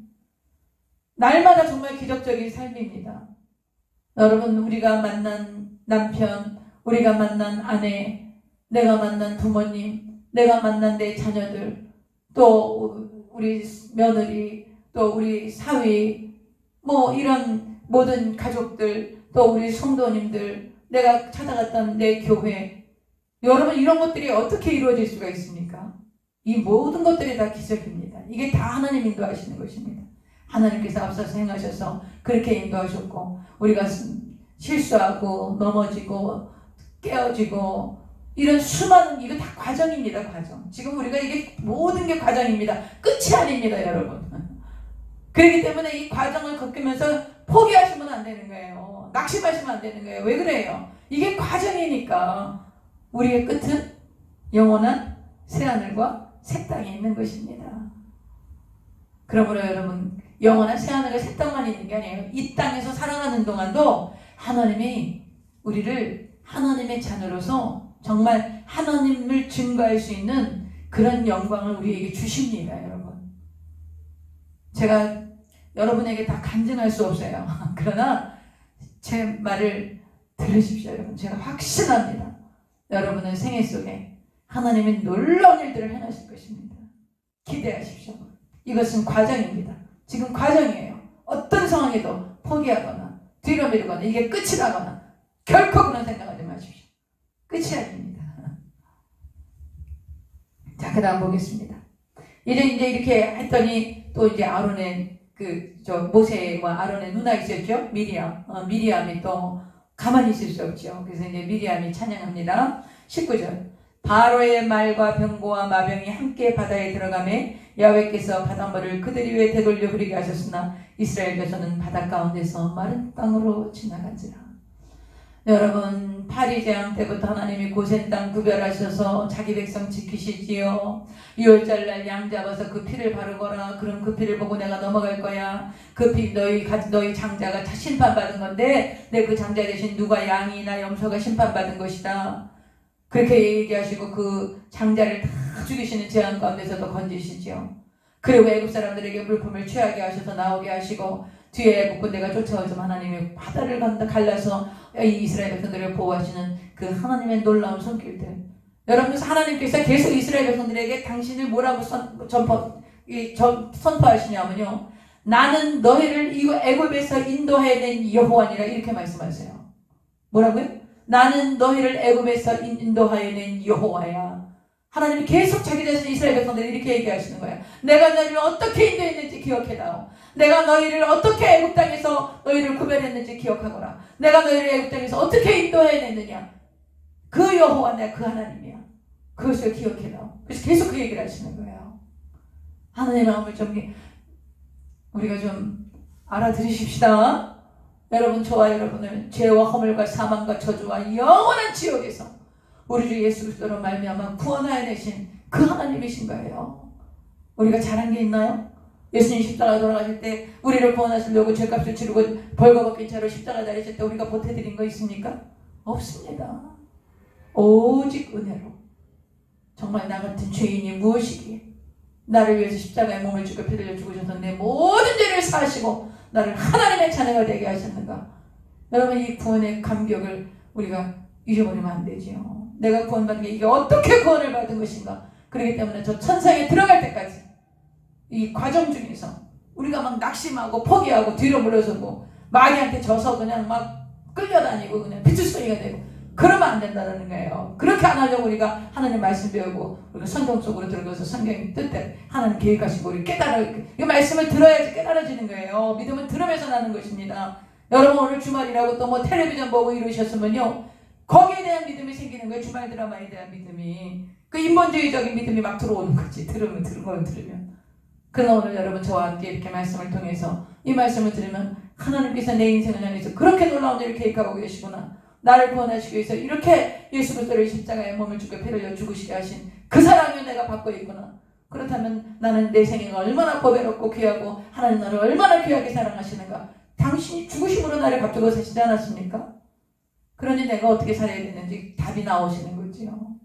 날마다 정말 기적적인 삶입니다. 여러분, 우리가 만난 남편, 우리가 만난 아내, 내가 만난 부모님, 내가 만난 내 자녀들, 또 우리 며느리, 또 우리 사위, 뭐 이런 모든 가족들, 또 우리 성도님들, 내가 찾아갔던 내 교회, 여러분, 이런 것들이 어떻게 이루어질 수가 있습니까? 이 모든 것들이 다 기적입니다. 이게 다 하나님 인도하시는 것입니다. 하나님께서 앞서서 행하셔서 그렇게 인도하셨고, 우리가 실수하고 넘어지고 깨어지고 이런 수많은, 이거 다 과정입니다. 과정. 지금 우리가 이게 모든 게 과정입니다. 끝이 아닙니다, 여러분. 그렇기 때문에 이 과정을 겪으면서 포기하시면 안 되는 거예요. 낙심하시면 안 되는 거예요. 왜 그래요? 이게 과정이니까. 우리의 끝은 영원한 새하늘과 새 땅에 있는 것입니다. 그러므로 여러분, 영원한 새하늘과 새 땅만 있는 게 아니에요. 이 땅에서 살아가는 동안도 하나님이 우리를 하나님의 자녀로서 정말 하나님을 증거할 수 있는 그런 영광을 우리에게 주십니다, 여러분. 제가 여러분에게 다 간증할 수 없어요. 그러나 제 말을 들으십시오, 여러분. 제가 확신합니다. 여러분의 생애 속에 하나님의 놀라운 일들을 해내실 것입니다. 기대하십시오. 이것은 과정입니다. 지금 과정이에요. 어떤 상황에도 포기하거나 뒤로 미루거나 이게 끝이라거나 결코 그런 생각하지 마십시오. 끝이 아닙니다. 자, 그 다음 보겠습니다. 이제 이렇게 했더니 또 이제 아론의 모세와 아론의 누나 있었죠? 미리암이 또 가만히 있을 수 없죠. 그래서 이제 미리암이 찬양합니다. 19절. 바로의 말과 병고와 마병이 함께 바다에 들어가매 야훼께서 바닷물을 그들 위에 되돌려 흐르게 하셨으나 이스라엘 자손은 바다 가운데서 마른 땅으로 지나간지라. 여러분, 파리재앙 때부터 하나님이 고센 땅 구별하셔서 자기 백성 지키시지요. 유월절날 양 잡아서 그 피를 바르거라. 그럼 그 피를 보고 내가 넘어갈 거야. 그 피 너희 장자가 다 심판받은 건데 내 그 장자 대신 누가 양이나 염소가 심판받은 것이다. 그렇게 얘기하시고 그 장자를 다 죽이시는 재앙 가운데서도 건지시지요. 그리고 애굽 사람들에게 물품을 취하게 하셔서 나오게 하시고 뒤에 목군대가 쫓아오지만 하나님이 바다를 갈라서 이 이스라엘 백성들을 보호하시는 그 하나님의 놀라운 손길들. 여러분, 하나님께서 계속 이스라엘 백성들에게 당신을 뭐라고 선포하시냐면요, 나는 너희를 이 애굽에서 인도해낸 여호와니라, 이렇게 말씀하세요. 뭐라고요? 나는 너희를 애굽에서 인도하여낸 여호와야. 하나님이 계속 자기 자신 이스라엘 백성들이 이렇게 얘기하시는 거예요. 내가 너희를 어떻게 인도했는지 기억해다오. 내가 너희를 어떻게 애굽 땅에서 너희를 구별했는지 기억하거라. 내가 너희를 애굽 땅에서 어떻게 인도해냈느냐. 그 여호와 내가 그 하나님이야. 그것을 기억해다오. 그래서 계속 그 얘기를 하시는 거예요. 하나님의 마음을 좀 우리가 좀 알아들으십시다. 여러분, 저와 여러분을 죄와 허물과 사망과 저주와 영원한 지옥에서 우리 주 예수 그리스도로 말미암아 구원하여 내신 그 하나님이신 거예요. 우리가 잘한 게 있나요? 예수님 십자가 돌아가실 때 우리를 구원하시려고 죄값을 치르고 벌거벗긴 채로 십자가 달리실 때 우리가 보태드린 거 있습니까? 없습니다. 오직 은혜로. 정말 나 같은 죄인이 무엇이기에 나를 위해서 십자가에 몸을 주고 피 흘려 죽으셔서 내 모든 죄를 사하시고 나를 하나님의 자녀가 되게 하셨는가. 여러분, 이 구원의 감격을 우리가 잊어버리면 안 되지요. 내가 구원받은 게 이게 어떻게 구원을 받은 것인가. 그렇기 때문에 저 천상에 들어갈 때까지 이 과정 중에서 우리가 막 낙심하고 포기하고 뒤로 물러서고 마귀한테 져서 그냥 막 끌려다니고 그냥 비투성이가 되고 그러면 안 된다는 거예요. 그렇게 안 하려고 우리가 하나님 말씀 배우고 우리가 성경 속으로 들어가서 성경의 뜻대로 하나님 계획하시고 우리 이 말씀을 들어야지 깨달아지는 거예요. 믿음은 들으면서 나는 것입니다. 여러분, 오늘 주말이라고 또 뭐 텔레비전 보고 이러셨으면요, 거기에 대한 믿음이 생기는 거예요. 주말 드라마에 대한 믿음이. 그 인본주의적인 믿음이 막 들어오는 거지. 들으면. 그러나 오늘 여러분, 저와 함께 이렇게 말씀을 통해서 이 말씀을 들으면 하나님께서 내 인생을 향해서 그렇게 놀라운 일을 계획하고 계시구나. 나를 구원하시기 위해서 이렇게 예수 그리스도를 십자가에 몸을 주고 피를 흘려 죽으시게 하신 그 사랑을 내가 받고 있구나. 그렇다면 나는 내 생애가 얼마나 보배롭고 귀하고 하나님 나를 얼마나 귀하게 사랑하시는가. 당신이 죽으심으로 나를 값주고 사시지 않았습니까? 그러니 내가 어떻게 살아야 되는지 답이 나오시는 거지요.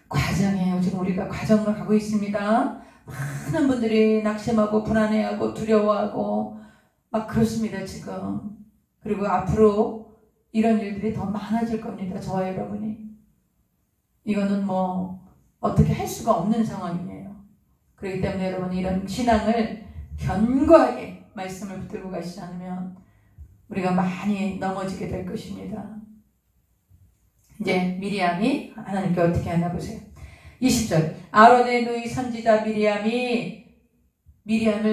과정이에요. 지금 우리가 과정을 가고 있습니다. 많은 분들이 낙심하고 불안해하고 두려워하고 막 그렇습니다 지금. 그리고 앞으로 이런 일들이 더 많아질 겁니다. 저와 여러분이. 이거는 뭐 어떻게 할 수가 없는 상황이에요. 그렇기 때문에 여러분이 이런 신앙을 견고하게 말씀을 붙들고 가시지 않으면 우리가 많이 넘어지게 될 것입니다. 이제 미리암이 하나님께 어떻게 하나 보세요. 20절 아론의 누이 선지자 미리암을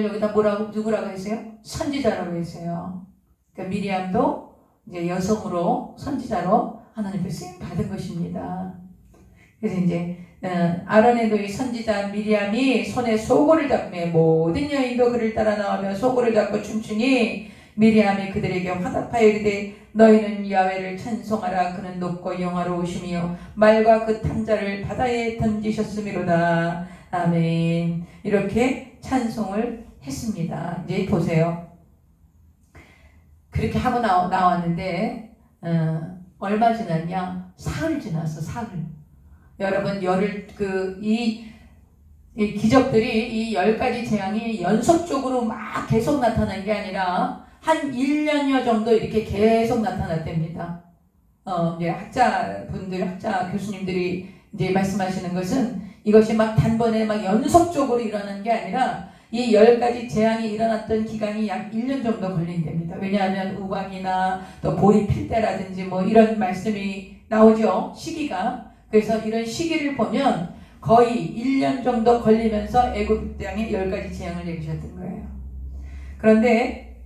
여기다 누구라고 했어요? 선지자라고 했어요. 그러니까 미리암도 이제 여성으로 선지자로 하나님께 쓰임 받은 것입니다. 그래서 이제 아론의 누이 선지자 미리암이 손에 소고를 잡매 모든 여인도 그를 따라 나오며 소고를 잡고 춤추니 미리암이 그들에게 화답하여 이르되 너희는 야훼를 찬송하라. 그는 높고 영화로우시며 말과 그 탐자를 바다에 던지셨음이로다. 아멘. 이렇게 찬송을 했습니다. 이제 보세요. 그렇게 하고 나왔는데 얼마 지났냐? 사흘 지났어. 사흘. 여러분 이 기적들이 이 10가지 재앙이 연속적으로 막 계속 나타난 게 아니라 한 1년여 정도 이렇게 계속 나타났답니다. 이제 학자 교수님들이 이제 말씀하시는 것은 이것이 막 단번에 막 연속적으로 일어난 게 아니라 이 10가지 재앙이 일어났던 기간이 약 1년 정도 걸린답니다. 왜냐하면 우박이나 또 보리 필 때라든지 뭐 이런 말씀이 나오죠. 시기가. 그래서 이런 시기를 보면 거의 1년 정도 걸리면서 애굽 땅에 10가지 재앙을 내리셨던 거예요. 그런데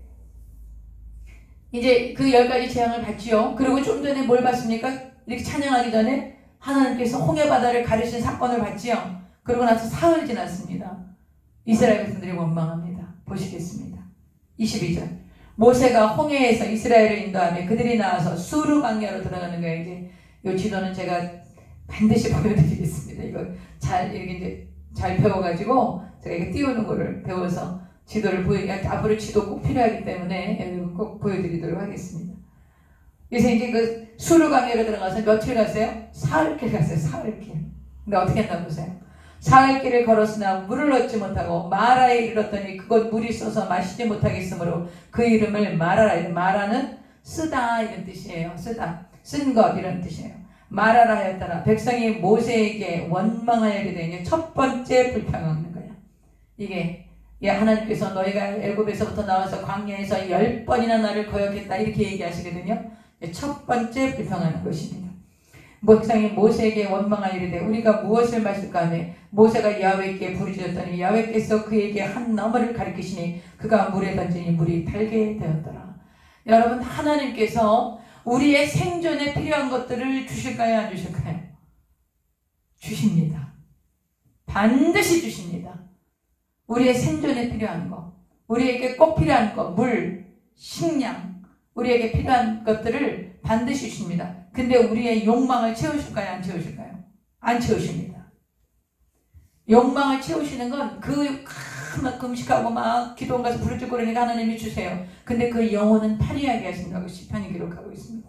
이제 그 10가지 재앙을 봤지요. 그리고 좀 전에 뭘 봤습니까? 이렇게 찬양하기 전에 하나님께서 홍해바다를 가르신 사건을 봤지요. 그러고 나서 사흘 지났습니다. 이스라엘 백성들이 원망합니다. 보시겠습니다. 22절 모세가 홍해에서 이스라엘을 인도하며 그들이 나와서 수르 광야로 들어가는 거예요. 이제 이 지도는 제가 반드시 보여드리겠습니다. 이거 이렇게 이제 잘 배워가지고 제가 이렇게 띄우는 거를 배워서 지도를 앞으로 지도 꼭 필요하기 때문에 꼭 보여드리도록 하겠습니다. 그래서 이제 그 수르 광야로 들어가서 며칠 갔어요? 사흘길 갔어요. 사흘길. 근데 어떻게 했나 보세요. 사흘길을 걸었으나 물을 얻지 못하고 마라에 이르렀더니 그곳 물이 쏘서 마시지 못하겠으므로 그 이름을 마라라. 마라는 쓰다 이런 뜻이에요. 쓰다. 쓴 것 이런 뜻이에요. 마라라 하였더라. 백성이 모세에게 원망하여 이르되 첫 번째 불평하는 거야. 이게 하나님께서 너희가 애굽에서부터 나와서 광야에서 10번이나 나를 거역했다 이렇게 얘기하시거든요. 첫 번째 불평하는 것입니다. 백성이 모세에게 원망하여 이르되 우리가 무엇을 마실까 하며 모세가 야훼께 부르짖었더니 야훼께서 그에게 한 나무를 가리키시니 그가 물에 던지니 물이 달게 되었더라. 여러분 하나님께서 우리의 생존에 필요한 것들을 주실까요? 안 주실까요? 주십니다. 반드시 주십니다. 우리의 생존에 필요한 것, 우리에게 꼭 필요한 것, 물, 식량, 우리에게 필요한 것들을 반드시 주십니다. 근데 우리의 욕망을 채우실까요? 안 채우실까요? 안 채우십니다. 욕망을 채우시는 건 막 금식하고 막 기도원 가서 부르짖고 그러니까 하나님이 주세요. 근데 그 영혼은 파리하게 하신다고 시편이 기록하고 있습니다.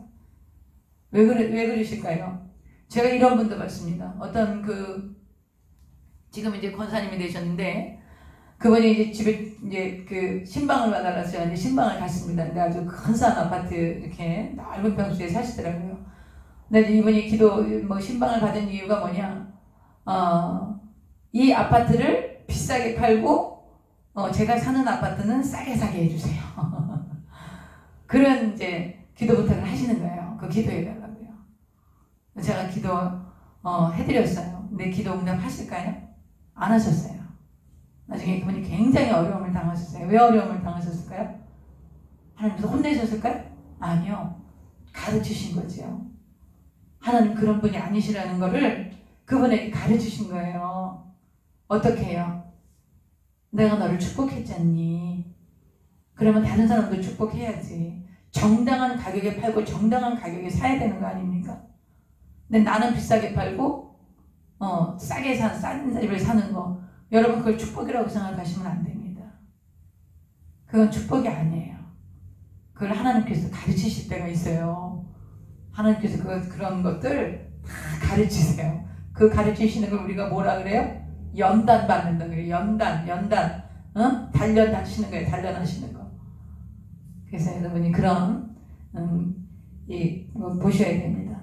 왜 그러실까요? 제가 이런 분도 봤습니다. 어떤 지금 이제 권사님이 되셨는데 그분이 이제 집에 이제 그 신방을 받아갔어요. 이제 신방을 갔습니다. 근데 아주 근사한 아파트 이렇게 넓은 평수에 사시더라고요. 근데 이분이 신방을 받은 이유가 뭐냐? 이 아파트를 비싸게 팔고 제가 사는 아파트는 싸게 사게 해주세요. 그런 이제 기도 부탁을 하시는 거예요. 그 기도해달라고요. 제가 해드렸어요. 근데 기도 응답하실까요? 안 하셨어요. 나중에 그분이 굉장히 어려움을 당하셨어요. 왜 어려움을 당하셨을까요? 하나님께서 혼내셨을까요? 아니요. 가르치신 거지요. 하나님 그런 분이 아니시라는 거를 그분에게 가르치신 거예요. 어떻게 해요? 내가 너를 축복했잖니. 그러면 다른 사람도 축복해야지. 정당한 가격에 팔고 정당한 가격에 사야 되는 거 아닙니까? 근데 나는 비싸게 팔고 싸게 싼 집을 사는 거, 여러분 그걸 축복이라고 생각하시면 안 됩니다. 그건 축복이 아니에요. 그걸 하나님께서 가르치실 때가 있어요. 하나님께서 그런 것들 다 가르치세요. 그 가르치시는 걸 우리가 뭐라 그래요? 연단 받는다 그래요. 연단. 단련하시는 거예요. 단련하시는 거. 그래서 여러분이 그런 보셔야 됩니다.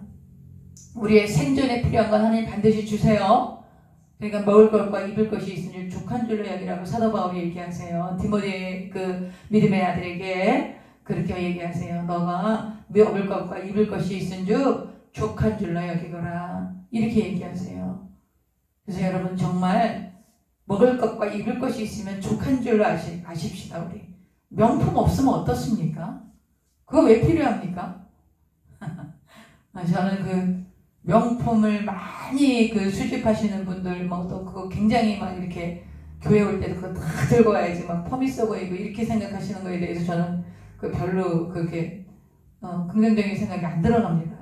우리의 생존에 필요한 건 하나님 반드시 주세요. 그러니까 먹을 것과 입을 것이 있으니 족한 줄로 여기라고 사도 바울이 얘기하세요. 디모데의 그 믿음의 아들에게 그렇게 얘기하세요. 너가 먹을 것과 입을 것이 있은즉 족한 줄로 여기거라. 이렇게 얘기하세요. 그래서 여러분 정말 먹을 것과 입을 것이 있으면 족한 줄로 아십시다. 우리 명품 없으면 어떻습니까? 그거 왜 필요합니까? 저는 그 명품을 많이 그 수집하시는 분들 또 그거 굉장히 막 이렇게 교회 올 때도 그거 다 들고 와야지 막 펌이 써 보이고 이렇게 생각하시는 거에 대해서 저는 그 별로 그렇게 긍정적인 생각이 안 들어갑니다.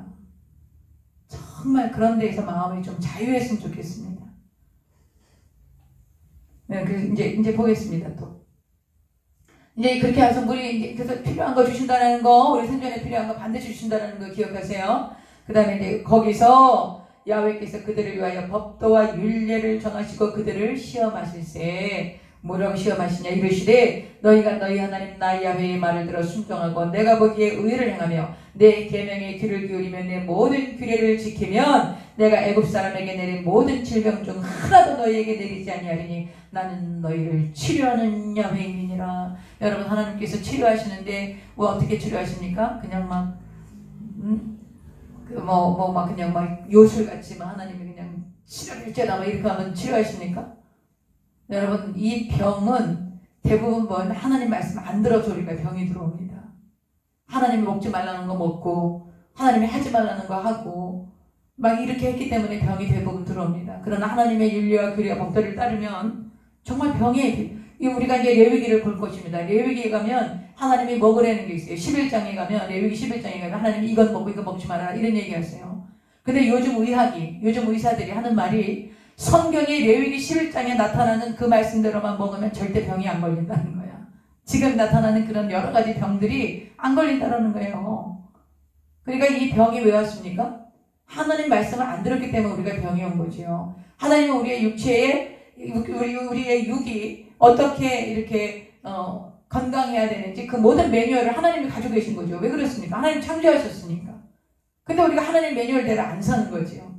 정말 그런 데에서 마음이 좀 자유했으면 좋겠습니다. 네, 이제 보겠습니다. 또 이제 그렇게 해서 우리 이제 그래서 필요한 거 주신다는 거, 우리 생존에 필요한 거 반드시 주신다는 거 기억하세요. 그 다음에 이제 거기서 야훼께서 그들을 위하여 법도와 율례를 정하시고 그들을 시험하실세. 뭐라고 시험하시냐 이르시되 너희가 너희 하나님 나 야훼의 말을 들어 순종하고 내가 보기에 의를 행하며 내 계명에 귀를 기울이며 내 모든 규례를 지키면 내가 애굽 사람에게 내린 모든 질병 중 하나도 너희에게 내리지 아니하리니 나는 너희를 치료하는 야훼인이니라. 여러분 하나님께서 치료하시는데 뭐 어떻게 치료하십니까? 그냥 막 그냥 막 요술같이 막 하나님이 그냥 치료일제다 막 이렇게 하면 치료하십니까? 여러분 이 병은 대부분 하나님 말씀 안 들어서 우리가 병이 들어옵니다. 하나님이 먹지 말라는 거 먹고 하나님이 하지 말라는 거 하고 막 이렇게 했기 때문에 병이 대부분 들어옵니다. 그러나 하나님의 윤리와 규례와 법도를 따르면 정말 우리가 이제 레위기를 볼 것입니다. 레위기에 가면 하나님이 먹으라는 게 있어요. 11장에 가면 레위기 11장에 가면 하나님이 이건 먹고 이거 먹지 말아라 이런 얘기 하세요. 근데 요즘 의사들이 하는 말이 성경의 레위기 11장에 나타나는 그 말씀대로만 먹으면 절대 병이 안 걸린다는 거야. 지금 나타나는 그런 여러 가지 병들이 안 걸린다는 거예요. 그러니까 이 병이 왜 왔습니까? 하나님 말씀을 안 들었기 때문에 우리가 병이 온 거지요. 하나님은 우리의 우리의 육이 어떻게 이렇게 건강해야 되는지 그 모든 매뉴얼을 하나님이 가지고 계신 거죠. 왜 그렇습니까? 하나님 창조하셨으니까. 근데 우리가 하나님 매뉴얼대로 안 사는 거지요.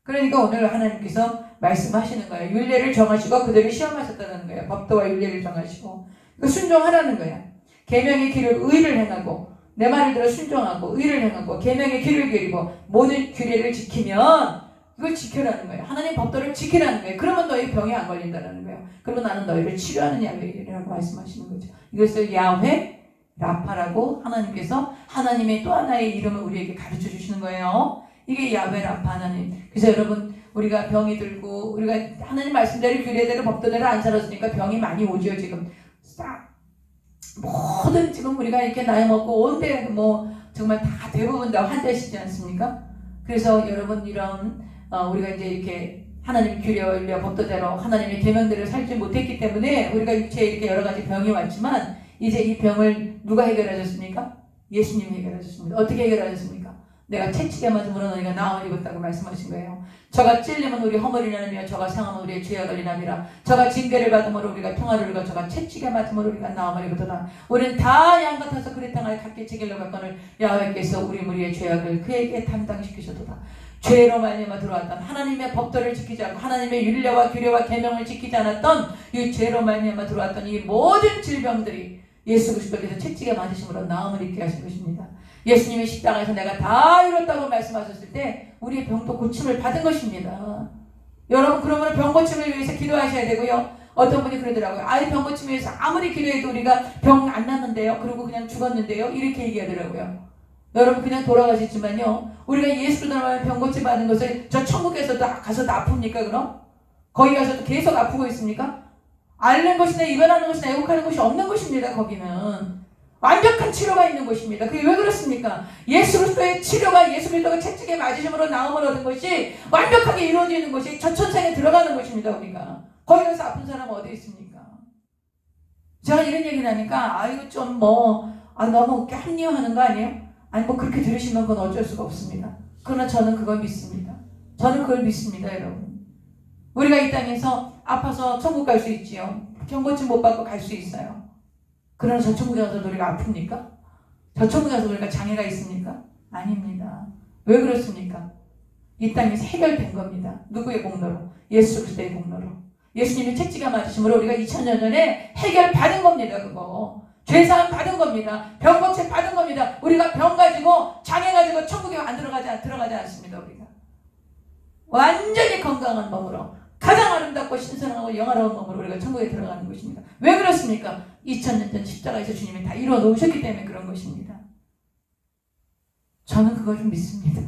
그러니까 오늘 하나님께서 말씀하시는 거예요. 율례를 정하시고 그들을 시험하셨다는 거예요. 법도와 율례를 정하시고 순종하라는 거예요. 계명의 길을 의를 행하고 내 말을 들어 순종하고 의를 행하고 계명의 길을 기리고 모든 규례를 지키면 이걸 지켜라는 거예요. 하나님 법도를 지키라는 거예요. 그러면 너희 병이 안 걸린다는 거예요. 그러면 나는 너희를 치료하는 야훼라고 말씀하시는 거죠. 이것을 야훼 라파라고 하나님께서 하나님의 또 하나의 이름을 우리에게 가르쳐 주시는 거예요. 이게 야훼 라파 하나님. 그래서 여러분 우리가 병이 들고 우리가 하나님 말씀대로 규례대로 법도대로 안 살았으니까 병이 많이 오죠. 지금 모든 지금 우리가 이렇게 나이 먹고 온데 정말 다 대부분 다 환자시지 않습니까? 그래서 여러분 이런 우리가 이제 이렇게 하나님 규례와 윤리와 법도대로 하나님의 계명들을 살지 못했기 때문에 우리가 육체에 이렇게 여러 가지 병이 왔지만 이제 이 병을 누가 해결하셨습니까? 예수님이 해결하셨습니다. 어떻게 해결하셨습니까? 내가 채찍에 맞음으로 너희가 나음을 입었다고 말씀하신 거예요. 저가 찔리면 우리 허물이 나누며 저가 상하면 우리의 죄악을 인함이라. 저가 징계를 받음으로 우리가 평화를 이루고 저가 채찍에 맞음으로 우리가 나음을 입었도다. 우리는 다 양 같아서 그리 땅을 각기 책일로 갔거늘 야훼께서 우리 무리의 죄악을 그에게 담당시키셨도다. 죄로 말미암아 들어왔던 하나님의 법도를 지키지 않고 하나님의 율례와 규례와 계명을 지키지 않았던 이 죄로 말미암아 들어왔던 이 모든 질병들이 예수 그리스도께서 채찍에 맞으심으로 나음을 입게 하신 것입니다. 예수님이 십자가에서 내가 다 이뤘다고 말씀하셨을 때 우리의 병도 고침을 받은 것입니다. 여러분 그러면 병 고침을 위해서 기도하셔야 되고요. 어떤 분이 그러더라고요. 병 고침을 위해서 아무리 기도해도 우리가 병 안 났는데요. 그리고 그냥 죽었는데요. 이렇게 얘기하더라고요. 여러분 그냥 돌아가셨지만요. 우리가 예수로 나면 병 고침 받은 것을 저 천국에서도 가서도 아픕니까 그럼? 거기 가서도 계속 아프고 있습니까? 앓는 것이나 입원하는 것이나 애국하는 것이 없는 것입니다. 거기는. 완벽한 치료가 있는 것입니다. 그게 왜 그렇습니까? 예수 그리스도의 치료가 예수 그리스도가 채찍에 맞으심으로 나음을 얻은 것이 완벽하게 이루어지는 것이 저 천상에 들어가는 것입니다. 우리가. 거기 가서 아픈 사람은 어디 있습니까? 제가 이런 얘기를 하니까 이거 좀 너무 합리화하는 거 아니에요? 아니 뭐 그렇게 들으시면 그건 어쩔 수가 없습니다. 그러나 저는 그걸 믿습니다. 저는 그걸 믿습니다, 여러분. 우리가 이 땅에서 아파서 천국 갈 수 있지요. 경고증 못 받고 갈 수 있어요. 그러나 저 천국에 가서 우리가 아픕니까? 저 천국에 가서 우리가 장애가 있습니까? 아닙니다. 왜 그렇습니까? 이 땅에서 해결된 겁니다. 누구의 공로로? 예수 그리스도의 공로로. 예수님이 채찍에 맞으심으로 우리가 2000년 전에 해결받은 겁니다. 그거. 죄사함 받은 겁니다. 병 고침 받은 겁니다. 우리가 병 가지고 장애 가지고 천국에 안 들어가지 않습니다. 우리가 완전히 건강한 몸으로 가장 아름답고 신선하고 영화로운 몸으로 우리가 천국에 들어가는 것입니다. 왜 그렇습니까? 2000년 전 십자가에서 주님이 다 이루어 놓으셨기 때문에 그런 것입니다. 저는 그걸 좀 믿습니다.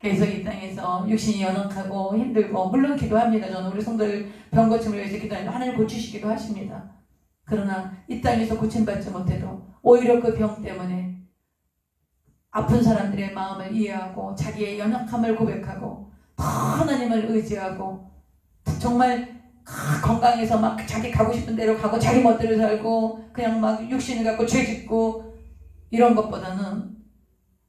계속 이 땅에서 육신이 연약하고 힘들고 물론 기도합니다. 저는 우리 성도들 병 고침을 위해서 기도하는데 하나님 고치시기도 하십니다. 그러나 이 땅에서 고침받지 못해도 오히려 그 병 때문에 아픈 사람들의 마음을 이해하고 자기의 연약함을 고백하고 더 하나님을 의지하고 정말 건강해서 막 자기 가고 싶은 대로 가고 자기 멋대로 살고 그냥 막 육신을 갖고 죄짓고 이런 것보다는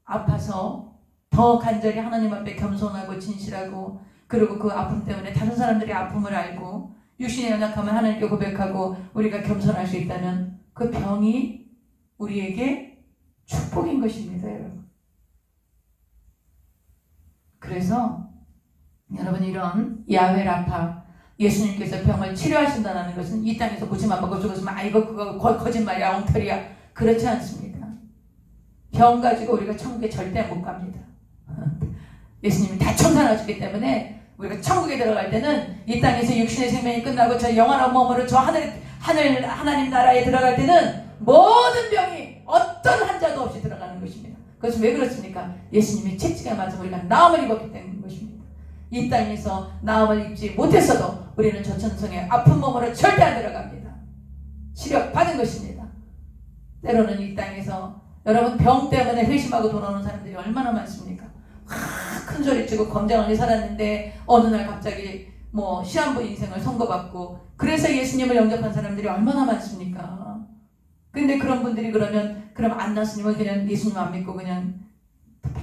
아파서 더 간절히 하나님 앞에 겸손하고 진실하고 그리고 그 아픔 때문에 다른 사람들의 아픔을 알고 육신의 연약함을 하나님께 고백하고 우리가 겸손할 수 있다면 그 병이 우리에게 축복인 것입니다, 여러분. 그래서 여러분 이런 야훼 라파 예수님께서 병을 치료하신다는 것은 이 땅에서 고침 안 받고 죽었으면 이거 그거 거짓말이야 엉터리야 그렇지 않습니다. 병 가지고 우리가 천국에 절대 못 갑니다. 예수님이 다 청산하셨기 때문에 우리가 천국에 들어갈 때는 이 땅에서 육신의 생명이 끝나고 저 영원한 몸으로 저 하나님 나라에 들어갈 때는 모든 병이 어떤 한자도 없이 들어가는 것입니다. 그것은 왜 그렇습니까? 예수님이 채찍에 맞아 우리가 나음을 입었기 때문인 것입니다. 이 땅에서 나음을 입지 못했어도 우리는 저 천성의 아픈 몸으로 절대 안 들어갑니다. 치료받은 것입니다. 때로는 이 땅에서 여러분 병 때문에 회심하고 돌아오는 사람들이 얼마나 많습니까? 큰 소리치고 검장원이 살았는데 어느 날 갑자기 뭐 시한부 인생을 선고받고 그래서 예수님을 영접한 사람들이 얼마나 많습니까? 근데 그런 분들이 그러면 그럼 안나스님은 그냥 예수님 안 믿고 그냥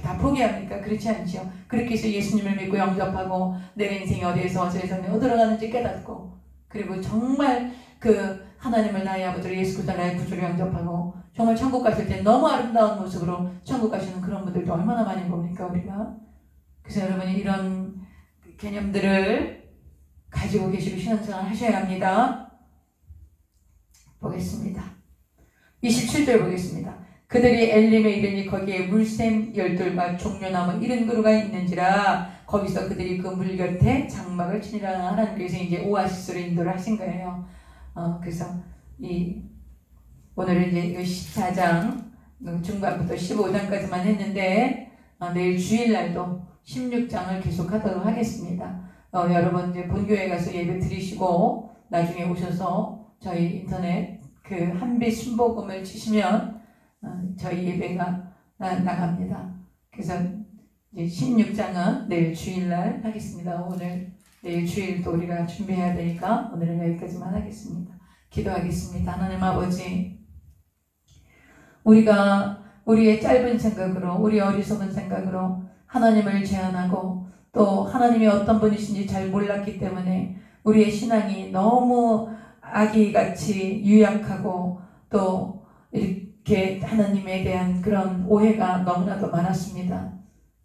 다 포기합니까? 그렇지 않지요. 그렇게 해서 예수님을 믿고 영접하고 내 인생이 어디에서 저에서 어디로 깨닫고 그리고 정말 그 하나님을 나의 아버지로 예수 그리스도 나의 구주로 영접하고 정말 천국 가실 때 너무 아름다운 모습으로 천국 가시는 그런 분들도 얼마나 많은 겁니까 우리가. 그래서 여러분이 이런 개념들을 가지고 계시고 신앙생활 하셔야 합니다. 보겠습니다. 27절 보겠습니다. 그들이 엘림에 이르니 거기에 물샘 12과 종려나무 70그루가 있는지라 거기서 그들이 그 물 곁에 장막을 치니라. 하나님께서 이제 오아시스로 인도를 하신 거예요. 그래서 오늘은 이제 14장 중반부터 15장까지만 했는데 내일 주일날도 16장을 계속하도록 하겠습니다. 여러분 이제 본교회 가서 예배 드리시고 나중에 오셔서 저희 인터넷 그 한빛 순복음을 치시면 저희 예배가 나갑니다. 그래서 이제 16장은 내일 주일날 하겠습니다. 내일 주일도 우리가 준비해야 되니까 오늘은 여기까지만 하겠습니다. 기도하겠습니다. 하나님 아버지, 우리가 우리의 짧은 생각으로 우리 어리석은 생각으로 하나님을 제한하고 또 하나님이 어떤 분이신지 잘 몰랐기 때문에 우리의 신앙이 너무 아기같이 유약하고 또 이렇게 하나님에 대한 그런 오해가 너무나도 많았습니다.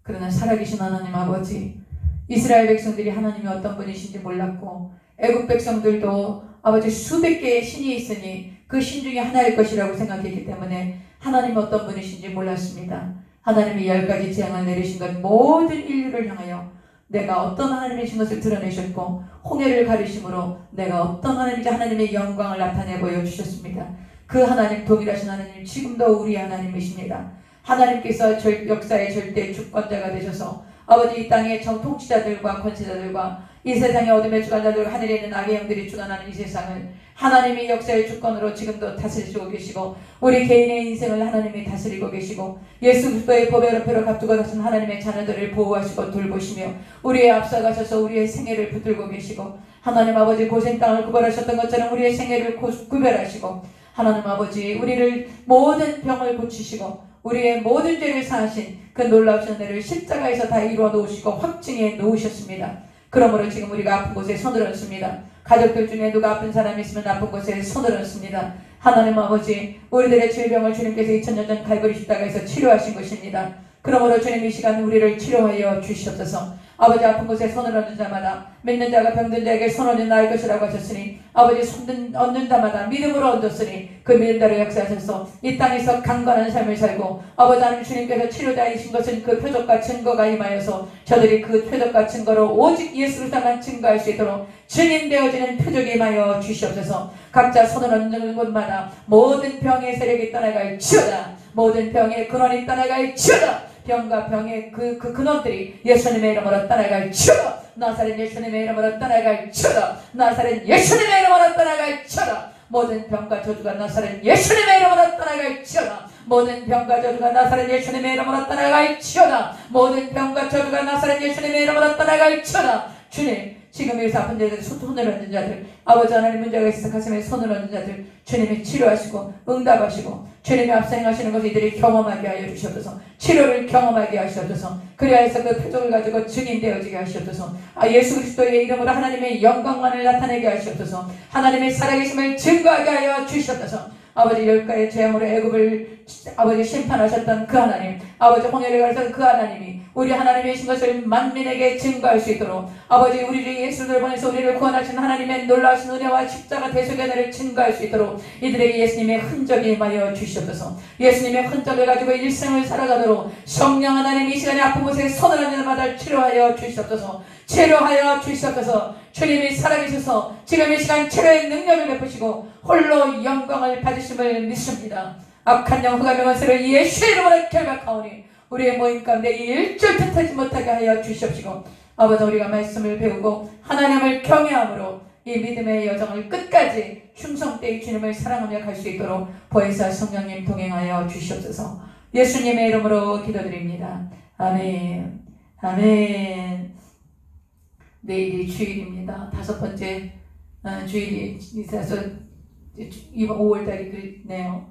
그러나 살아계신 하나님 아버지, 이스라엘 백성들이 하나님이 어떤 분이신지 몰랐고 애국 백성들도 아버지 수백 개의 신이 있으니 그 신 중에 하나일 것이라고 생각했기 때문에 하나님이 어떤 분이신지 몰랐습니다. 하나님이 10가지 재앙을 내리신 것 모든 인류를 향하여 내가 어떤 하나님이신 것을 드러내셨고 홍해를 가리심으로 내가 어떤 하나님인지 하나님의 영광을 나타내 보여주셨습니다. 그 하나님, 동일하신 하나님, 지금도 우리 하나님이십니다. 하나님께서 역사의 절대 주권자가 되셔서 아버지 이 땅의 통치자들과 권세자들과 이 세상의 어둠의 주관자들과 하늘에 있는 악의 영들이 주관하는 이 세상을 하나님이 역사의 주권으로 지금도 다스리시고 계시고 우리 개인의 인생을 하나님이 다스리고 계시고 예수 그리스도의 법의 어렵표로 값두고 가신 하나님의 자녀들을 보호하시고 돌보시며 우리의 앞서가셔서 우리의 생애를 붙들고 계시고 하나님 아버지 고생 땅을 구별하셨던 것처럼 우리의 생애를 구별하시고 하나님 아버지 우리를 모든 병을 고치시고 우리의 모든 죄를 사하신 그 놀라우신 은혜를 십자가에서 다 이루어 놓으시고 확증해 놓으셨습니다. 그러므로 지금 우리가 아픈 곳에 손을 얹습니다. 가족들 중에 누가 아픈 사람이 있으면 아픈 곳에 손을 얹습니다. 하나님 아버지, 우리들의 질병을 주님께서 2000년 전 갈보리 십자가에서 치료하신 것입니다. 그러므로 주님 이 시간 우리를 치료하여 주시옵소서. 아버지, 아픈 곳에 손을 얹는 자마다, 믿는 자가 병든 자에게 손 얹는 나을 것이라고 하셨으니, 아버지, 손 얹는 자마다 믿음으로 얹었으니 그 믿음대로 역사하셔서 이 땅에서 강건한 삶을 살고, 아버지 하나님, 주님께서 치료자이신 것은 그 표적과 증거가 임하여서 저들이 그 표적과 증거로 오직 예수를 향한 증거할 수 있도록 증인되어지는 표적이 임하여 주시옵소서. 각자 손을 얹는 곳마다 모든 병의 세력이 떠나갈지어다. 모든 병의 근원이 떠나갈지어다. 병과 병의 그 근원들이 예수님의 이름으로 떠나갈지어다. 나사렛 예수님의 이름으로 떠나갈지어다. 나사렛 예수님의 이름으로 떠나갈지어다. 모든 병과 저주가 나사렛 예수님의 이름으로 떠나갈지어다. 모든 병과 저주가 나사렛 예수님의 이름으로 떠나갈지어다. 모든 병과 저주가 나사렛 예수님의 이름으로 떠나갈지어다. 주님, 지금 여기서 아픈 자들, 손을 얹은 자들, 아버지 하나님 문제가 있어서 가슴에 손을 얹은 자들, 주님이 치료하시고 응답하시고 주님이 앞서 행하시는 것을 이들이 경험하게 하여 주시옵소서. 치료를 경험하게 하시옵소서. 그리하여서 그 표적을 가지고 증인되어지게 하시옵소서. 예수 그리스도의 이름으로 하나님의 영광만을 나타내게 하시옵소서. 하나님의 살아계심을 증거하게 하여 주시옵소서. 아버지, 열가의 죄악으로 애굽을 아버지 심판하셨던 그 하나님, 아버지 홍해를 가르쳤던 그 하나님이 우리 하나님이신 것을 만민에게 증거할 수 있도록, 아버지, 우리 주 예수를 보내서 우리를 구원하신 하나님의 놀라우신 은혜와 십자가 대속의 은혜를 증거할 수 있도록 이들에게 예수님의 흔적이 임하여 주시옵소서. 예수님의 흔적을 가지고 일생을 살아가도록 성령 하나님 이 시간에 아픈 곳에 손을 얹는 마다 치료하여 주시옵소서. 치료하여 주시옵소서. 주님이 살아계셔서 지금 이 시간 치료의 능력을 베푸시고 홀로 영광을 받으심을 믿습니다. 악한 영 흑암의 권세를 예수의 이름으로 결박하오니 우리의 모임 가운데 일절 뜻하지 못하게 하여 주시옵시고, 아버지, 우리가 말씀을 배우고 하나님을 경외함으로 이 믿음의 여정을 끝까지 충성되이 주님을 사랑하며 갈 수 있도록 보혜사 성령님 동행하여 주시옵소서. 예수님의 이름으로 기도드립니다. 아멘. 아멘. 내일이 주일입니다. 5번째 주일이 있어서 이번 5월달이 그네요.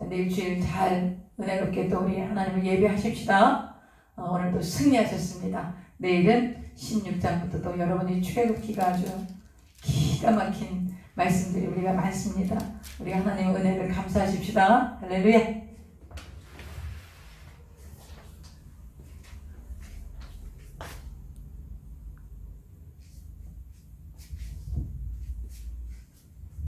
내일 주일 잘 은혜롭게 또 우리 하나님을 예배하십시다. 오늘도 승리하셨습니다. 내일은 16장부터 또 여러분이 출애굽기가 아주 기가 막힌 말씀들이 우리가 많습니다. 우리 하나님의 은혜를 감사하십시다. 할렐루야.